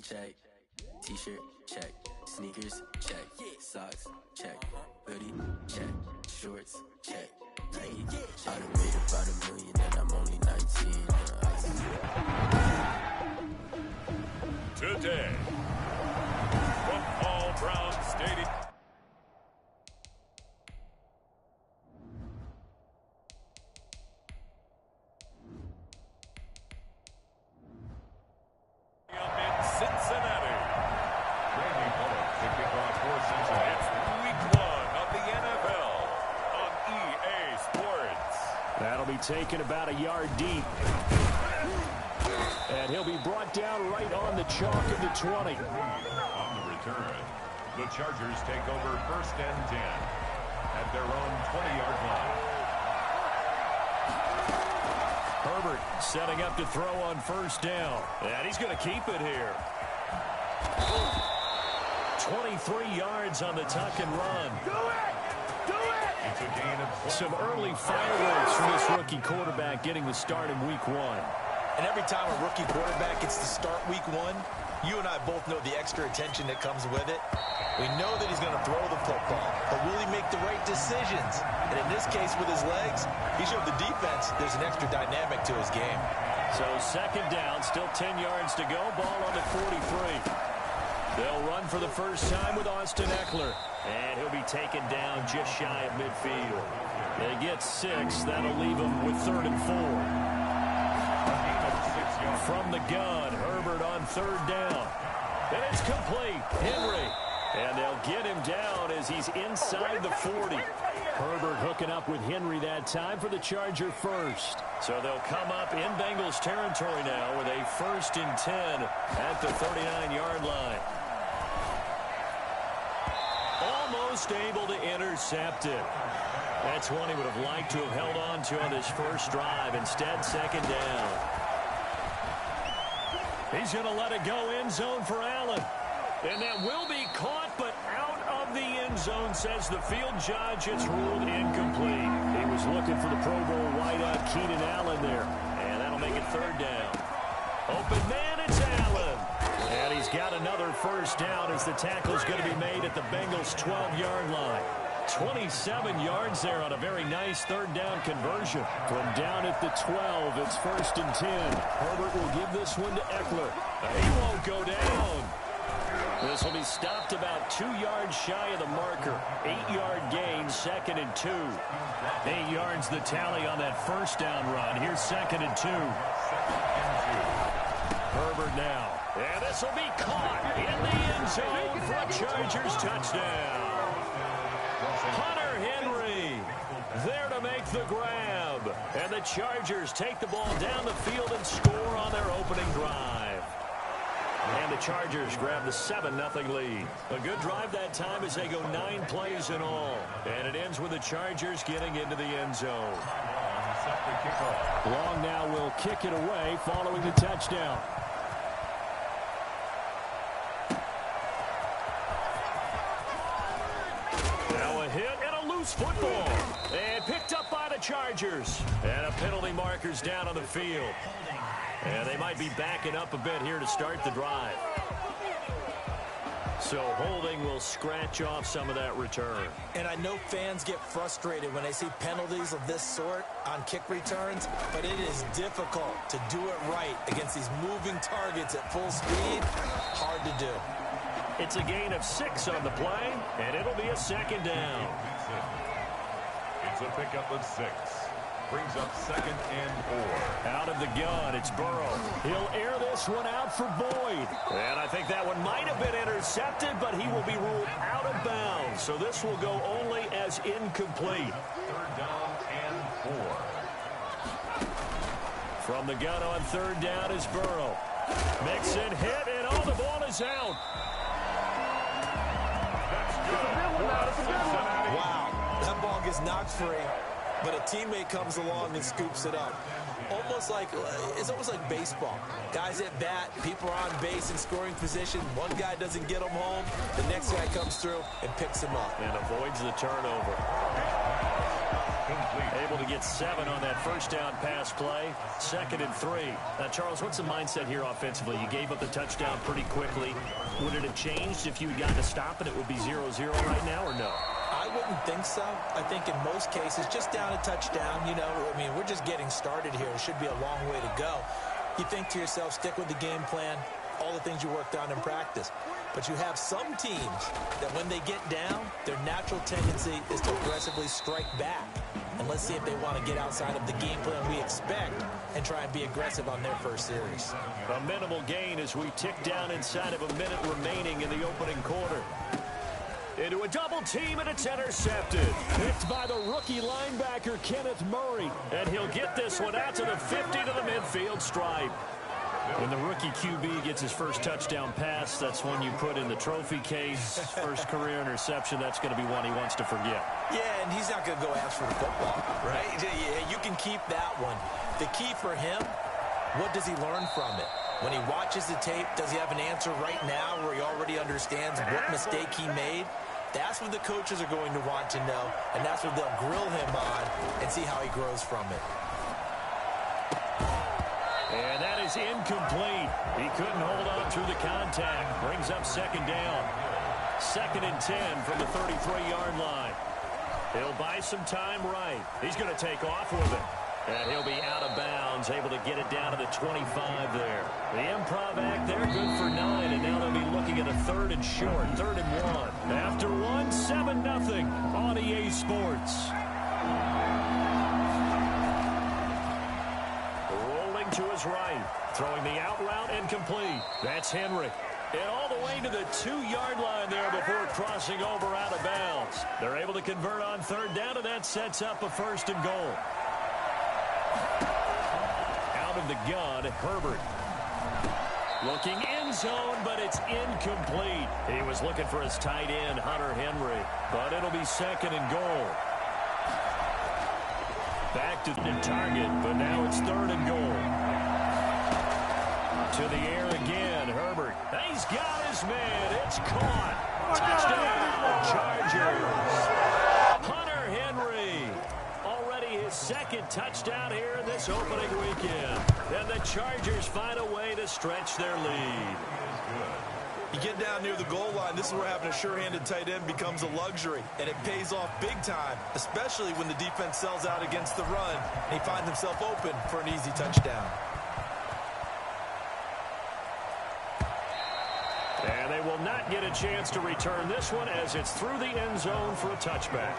check. T-shirt, check. Sneakers, check. Socks, check. Hoodie, check. Shorts, check. Nike, I done made about $1 million and I'm only 19. Today, from Paul Brown Stadium. In Cincinnati. Randy Bullock to kick off for Cincinnati. It's week 1 of the NFL on EA Sports. That'll be taken about a yard deep. And he'll be brought down right on the chalk of the 20. On the return, the Chargers take over 1st and 10 at their own 20-yard line. Herbert setting up to throw on 1st down. And he's going to keep it here. 23 yards on the tuck and run. Do it! Do it! It's a gain of Some early fireworks from this rookie quarterback getting the start in week 1. And every time a rookie quarterback gets to start week 1, you and I both know the extra attention that comes with it. We know that he's going to throw the football, but will he make the right decisions? And in this case, with his legs, he showed the defense there's an extra dynamic to his game. So 2nd down, still 10 yards to go. Ball on the 43. They'll run for the first time with Austin Eckler. And he'll be taken down just shy of midfield. They get 6. That'll leave them with 3rd and 4. From the gun, Herbert on 3rd down. And it's complete. Henry. And they'll get him down as he's inside the 40. Herbert hooking up with Henry that time for the Charger first. So they'll come up in Bengals territory now with a 1st and 10 at the 39-yard line. Almost able to intercept it. That's one he would have liked to have held on to on this first drive. Instead, 2nd down. He's going to let it go end zone for Allen. And that will be caught, but out of the end zone, says the field judge. It's ruled incomplete. He was looking for the Pro Bowl wideout Keenan Allen there. And that'll make it 3rd down. Open man, it's Allen. And he's got another first down as the tackle's going to be made at the Bengals' 12-yard line. 27 yards there on a very nice 3rd down conversion. From down at the 12, it's 1st and 10. Herbert will give this one to Eckler. He won't go down. This will be stopped about 2 yards shy of the marker. 8-yard gain, 2nd and 2. 8 yards the tally on that first down run. Here's 2nd and 2. Herbert now. And this will be caught in the end zone for a Chargers touchdown. Hunter Henry there to make the grab. And the Chargers take the ball down the field and score on their opening drive. And the Chargers grab the 7-0 lead. A good drive that time as they go 9 plays in all. And it ends with the Chargers getting into the end zone. Long now will kick it away following the touchdown. Now a hit and a loose football. And picked up by the Chargers. And a penalty marker's down on the field. And they might be backing up a bit here to start the drive. So holding will scratch off some of that return. And I know fans get frustrated when they see penalties of this sort on kick returns, but it is difficult to do it right against these moving targets at full speed. Hard to do. It's a gain of 6 on the play, and it'll be a 2nd down. It's a pickup of 6. Brings up 2nd and 4. Out of the gun, it's Burrow. He'll air this one out for Boyd. And I think that one might have been intercepted, but he will be ruled out of bounds. So this will go only as incomplete. 3rd down and 4. From the gun on 3rd down is Burrow. Mixon hit, and the ball is out. Wow, that ball gets knocked free. But a teammate comes along and scoops it up. It's almost like baseball. Guys at bat, people are on base in scoring position. One guy doesn't get him home. The next guy comes through and picks him up. And avoids the turnover. Able to get 7 on that first down pass play. 2nd and 3. Now, Charles, what's the mindset here offensively? You gave up the touchdown pretty quickly. Would it have changed if you had gotten to stop and it would be 0-0 right now, or no? I wouldn't think so. I think in most cases, just down a touchdown, I mean, we're just getting started here. It should be a long way to go. You think to yourself, stick with the game plan, all the things you worked on in practice. But you have some teams that when they get down, their natural tendency is to aggressively strike back. And let's see if they want to get outside of the game plan we expect and try and be aggressive on their first series. A minimal gain as we tick down inside of a minute remaining in the opening quarter. Into a double team, and it's intercepted. Picked by the rookie linebacker, Kenneth Murray. And he'll get this one out to the 50 to the midfield stripe. When the rookie QB gets his first touchdown pass, that's one you put in the trophy case. First career interception, that's going to be one he wants to forget. Yeah, and he's not going to go ask for the football, right? Yeah, you can keep that one. The key for him, what does he learn from it? When he watches the tape, does he have an answer right now where he already understands what mistake he made? That's what the coaches are going to want to know, and that's what they'll grill him on and see how he grows from it. And that is incomplete. He couldn't hold on through the contact. Brings up 2nd down. 2nd and 10 from the 33-yard line. He'll buy some time right. He's going to take off with it. And he'll be out of bounds, able to get it down to the 25 there. The improv act there, good for 9, and now they'll be looking at a 3rd and short, 3rd and 1. After 1, 7-0 on EA Sports. Rolling to his right, throwing the out route incomplete. That's Henry. And all the way to the 2-yard line there before crossing over out of bounds. They're able to convert on 3rd down, and that sets up a 1st and goal. Out of the gun, Herbert. Looking end zone, but it's incomplete. He was looking for his tight end, Hunter Henry. But it'll be 2nd and goal. Back to the target, but now it's 3rd and goal. To the air again, Herbert. He's got his man. It's caught. Touchdown, Chargers. Hunter Henry. Already his 2nd touchdown here in this opening weekend. And the Chargers find a way to stretch their lead. You get down near the goal line, this is where having a sure-handed tight end becomes a luxury, and it pays off big time, especially when the defense sells out against the run, and he finds himself open for an easy touchdown. And they will not get a chance to return this one as it's through the end zone for a touchback.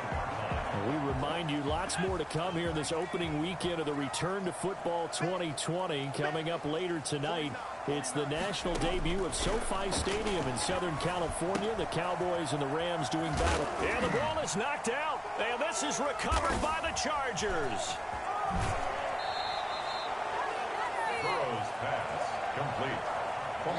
We remind you lots more to come here in this opening weekend of the Return to Football 2020. Coming up later tonight, it's the national debut of SoFi Stadium in Southern California. The Cowboys and the Rams doing battle. And the ball is knocked out. And this is recovered by the Chargers. Burrow's pass complete.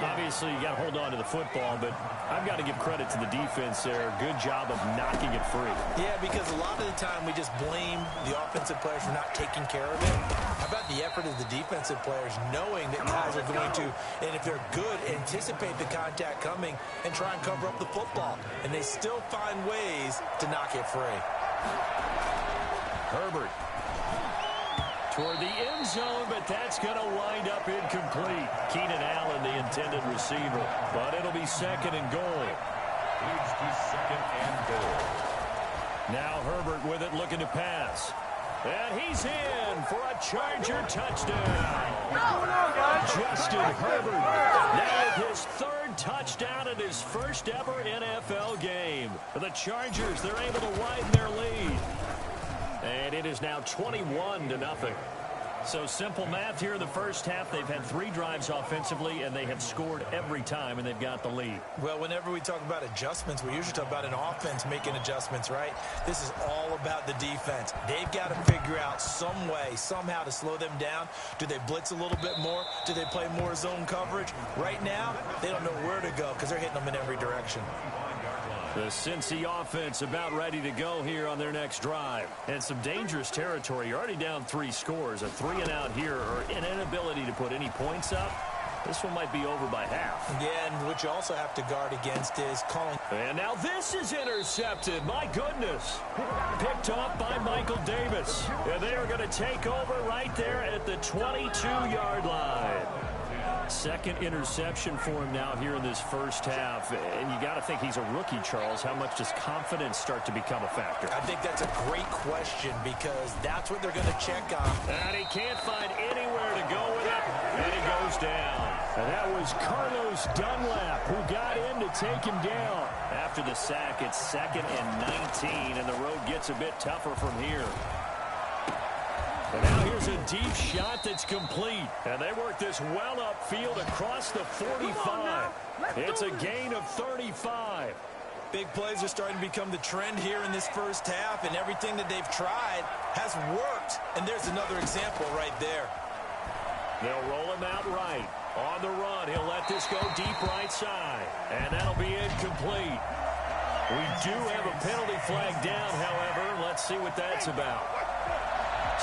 Obviously, you got to hold on to the football, but I've got to give credit to the defense there. Good job of knocking it free. Yeah, because a lot of the time we just blame the offensive players for not taking care of it. How about the effort of the defensive players knowing that guys are going to, and if they're good, anticipate the contact coming and try and cover up the football. And they still find ways to knock it free. Herbert. Toward the end zone, but that's going to wind up incomplete. Keenan Allen, the intended receiver. But it'll be 2nd and goal. Leads to 2nd and goal. Now Herbert with it, looking to pass. And he's in for a Charger touchdown. Justin Herbert now with his 3rd touchdown in his first ever NFL game. The Chargers, they're able to widen their lead. And it is now 21-0. So simple math here in the first half. They've had 3 drives offensively, and they have scored every time, and they've got the lead. Well, whenever we talk about adjustments, we usually talk about an offense making adjustments, right? This is all about the defense. They've got to figure out some way, somehow to slow them down. Do they blitz a little bit more? Do they play more zone coverage? Right now, they don't know where to go because they're hitting them in every direction. The Cincy offense about ready to go here on their next drive. And some dangerous territory. You're already down 3 scores. A 3-and-out here or an inability to put any points up. This one might be over by half. Yeah, and what you also have to guard against is calling. And now this is intercepted. My goodness. Picked off by Michael Davis. And they are going to take over right there at the 22-yard line. Second interception for him now here in this first half. And you got to think he's a rookie, Charles. How much does confidence start to become a factor? I think that's a great question because that's what they're going to check on. And he can't find anywhere to go with it. And he goes down. And that was Carlos Dunlap who got in to take him down. After the sack, it's 2nd and 19, and the road gets a bit tougher from here. And now here's a deep shot that's complete. And they work this well upfield across the 45. It's a gain of 35. Big plays are starting to become the trend here in this first half, and everything that they've tried has worked. And there's another example right there. They'll roll him out right. On the run, he'll let this go deep right side. And that'll be incomplete. We do have a penalty flag down, however. Let's see what that's about.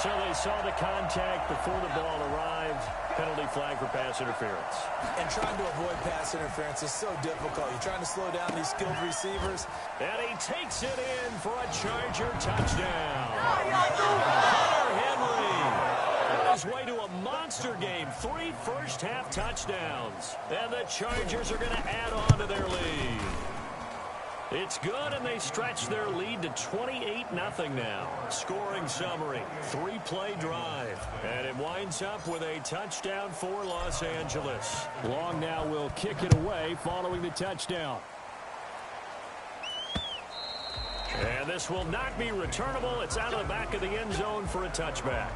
So they saw the contact before the ball arrived. Penalty flag for pass interference. And trying to avoid pass interference is so difficult. You're trying to slow down these skilled receivers. And he takes it in for a Charger touchdown. Hunter Henry on his way to a monster game. 3 first-half touchdowns. And the Chargers are going to add on to their lead. It's good, and they stretch their lead to 28-0 now. Scoring summary, 3-play drive. And it winds up with a touchdown for Los Angeles. Long now will kick it away following the touchdown. And this will not be returnable. It's out of the back of the end zone for a touchback.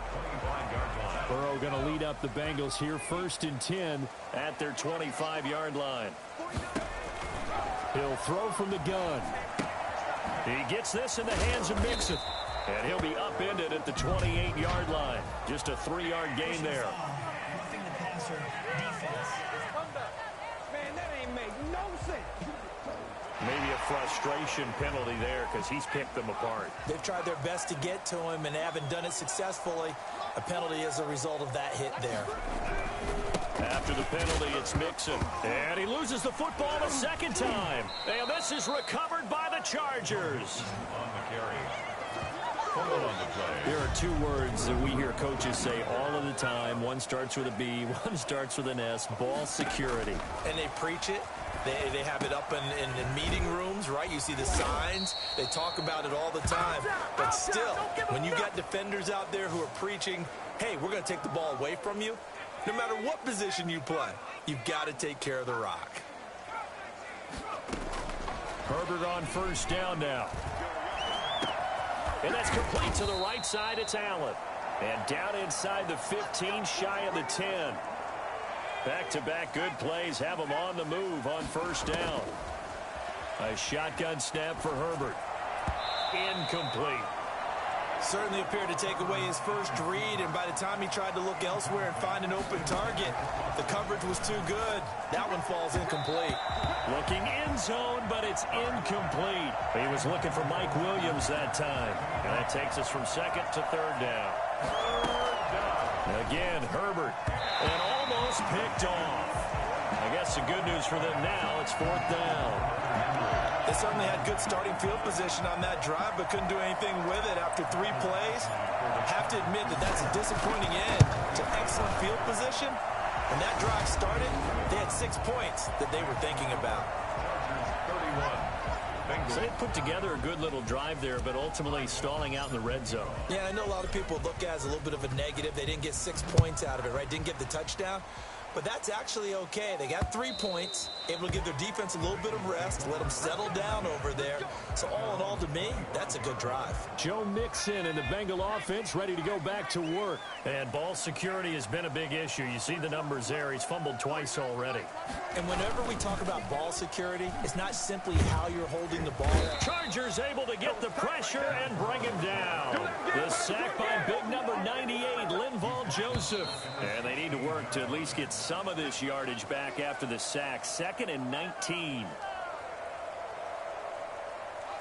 Burrow going to lead up the Bengals here, 1st and 10 at their 25-yard line. He'll throw from the gun. He gets this in the hands of Mixon. And he'll be upended at the 28-yard line. Just a 3-yard gain there. Roughing the passer defense. Man, that ain't make no sense. Maybe a frustration penalty there because he's picked them apart. They've tried their best to get to him and haven't done it successfully. A penalty as a result of that hit there. After the penalty, it's Mixon. And he loses the football a second time. And this is recovered by the Chargers. On the carry. Fumble on the play. There are 2 words that we hear coaches say all of the time. One starts with a B, one starts with an S. Ball security. And they preach it. They have it up in meeting rooms, right? You see the signs. They talk about it all the time. But still, when you got defenders out there who are preaching, hey, we're going to take the ball away from you, no matter what position you play, you've got to take care of the rock. Herbert on 1st down now. And that's complete to the right side. It's Allen. And down inside the 15, shy of the 10. Back-to-back good plays have him on the move on 1st down. A shotgun snap for Herbert. Incomplete. Certainly appeared to take away his first read, and by the time he tried to look elsewhere and find an open target, the coverage was too good. That one falls incomplete. Looking end zone, but it's incomplete. He was looking for Mike Williams that time. And that takes us from 2nd to 3rd down. Again, Herbert. And almost picked off. I guess the good news for them now, it's 4th down. They certainly had good starting field position on that drive, but couldn't do anything with it after 3 plays. Have to admit that that's a disappointing end to excellent field position. When that drive started, they had 6 points that they were thinking about. 31. So they put together a good little drive there, but ultimately stalling out in the red zone. Yeah, I know a lot of people look at it as a little bit of a negative. They didn't get 6 points out of it, right? Didn't get the touchdown. But that's actually okay. They got 3 points, able to give their defense a little bit of rest, let them settle down over there. So all in all, to me, that's a good drive. Joe Mixon and the Bengal offense ready to go back to work. And ball security has been a big issue. You see the numbers there. He's fumbled twice already. And whenever we talk about ball security, it's not simply how you're holding the ball. Chargers able to get the pressure and bring him down. The sack by big number 98, Linval Joseph. And they need to work to at least get some of this yardage back after the sack. 2nd and 19.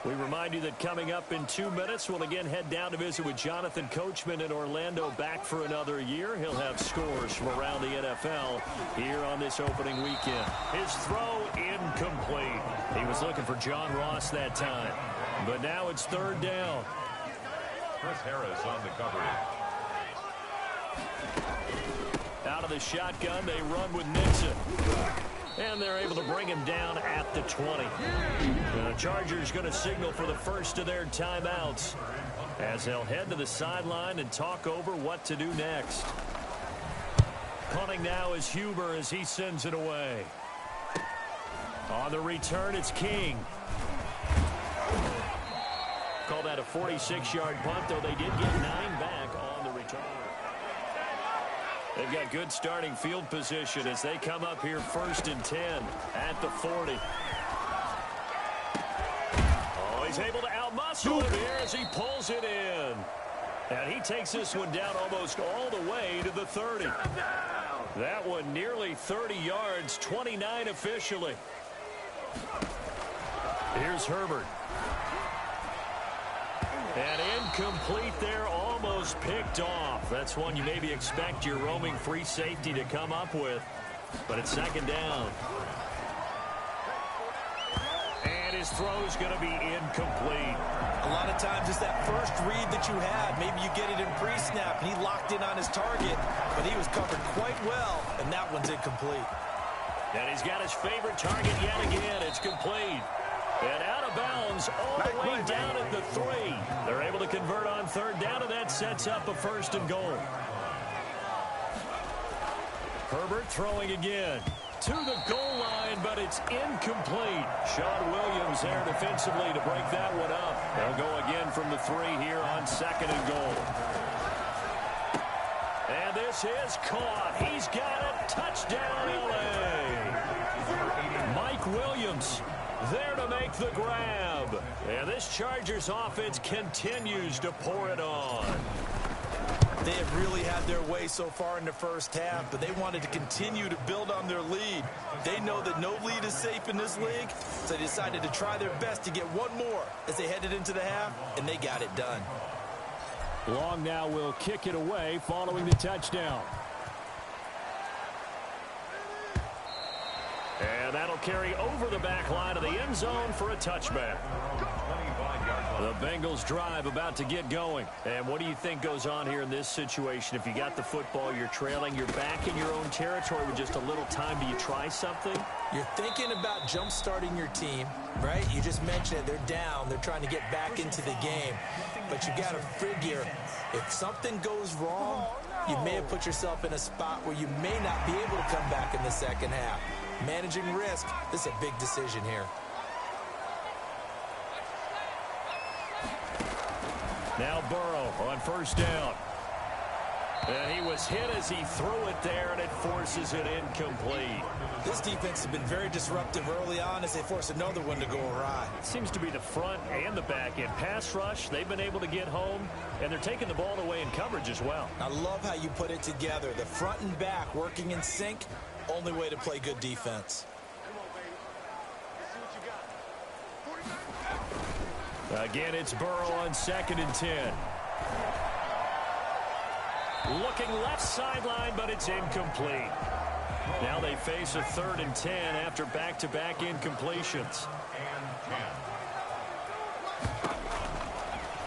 We remind you that coming up in 2 minutes, we'll again head down to visit with Jonathan Coachman in Orlando, back for another year. He'll have scores from around the NFL here on this opening weekend. His throw incomplete. He was looking for John Ross that time. But now it's third down. Chris Harris on the coverage. Out of the shotgun, they run with Nixon. And they're able to bring him down at the 20. The Chargers going to signal for the first of their timeouts as they'll head to the sideline and talk over what to do next. Punting now is Huber as he sends it away. On the return, it's King. Call that a 46-yard punt, though they did get 9 back on the return. They've got good starting field position as they come up here 1st and 10 at the 40. Oh, he's able to outmuscle him here as he pulls it in. And he takes this one down almost all the way to the 30. That one nearly 30 yards, 29 officially. Here's Herbert. And incomplete there, almost picked off. That's one you maybe expect your roaming free safety to come up with. But it's second down. And his throw's going to be incomplete. A lot of times it's that first read that you had. Maybe you get it in pre-snap, and he locked in on his target, but he was covered quite well, and that one's incomplete. And he's got his favorite target yet again. It's complete. And out of bounds all the way down at the 3. They're able to convert on third down, and that sets up a 1st and goal. Herbert throwing again to the goal line, but it's incomplete. Sean Williams there defensively to break that one up. They'll go again from the 3 here on 2nd and goal. And this is caught. He's got it. Touchdown, L.A. Mike Williams there to make the grab. And this Chargers offense continues to pour it on. They have really had their way so far in the first half, but they wanted to continue to build on their lead. They know that no lead is safe in this league, so they decided to try their best to get one more as they headed into the half, and they got it done. Long now will kick it away following the touchdown. And that'll carry over the back line of the end zone for a touchback. The Bengals drive about to get going. And what do you think goes on here in this situation? If you got the football, you're trailing, you're back in your own territory with just a little time. Do you try something? You're thinking about jump-starting your team, right? You just mentioned it. They're down. They're trying to get back into the game. But you got to figure, if something goes wrong, you may have put yourself in a spot where you may not be able to come back in the second half. Managing risk, this is a big decision here. Now Burrow on 1st down. And he was hit as he threw it there, and it forces it incomplete. This defense has been very disruptive early on as they force another one to go awry. It seems to be the front and the back end. Pass rush, they've been able to get home, and they're taking the ball away in coverage as well. I love how you put it together. The front and back working in sync, only way to play good defense. Again, it's Burrow on 2nd and 10. Looking left sideline, but it's incomplete. Now they face a 3rd and 10 after back-to-back incompletions.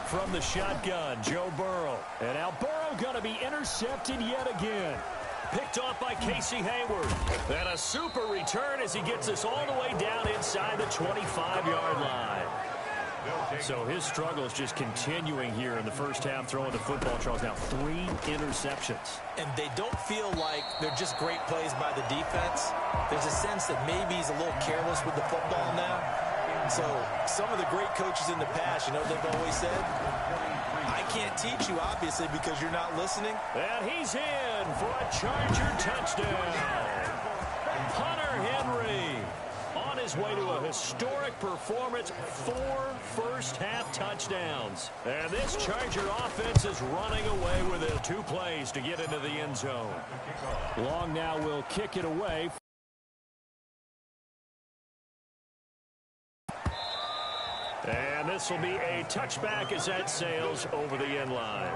From the shotgun, Joe Burrow. And now Burrow going to be intercepted yet again. Picked off by Casey Hayward. And a super return as he gets us all the way down inside the 25-yard line. So his struggle is just continuing here in the first half, throwing the football. Charles, now 3 interceptions. And they don't feel like they're just great plays by the defense. There's a sense that maybe he's a little careless with the football now. So some of the great coaches in the past, you know what they've always said? I can't teach you, obviously, because you're not listening. And he's in for a Charger touchdown. Hunter Henry on his way to a historic performance, 4 first-half touchdowns. And this Charger offense is running away with it. 2 plays to get into the end zone. Long now will kick it away. And this will be a touchback as that sails over the end line.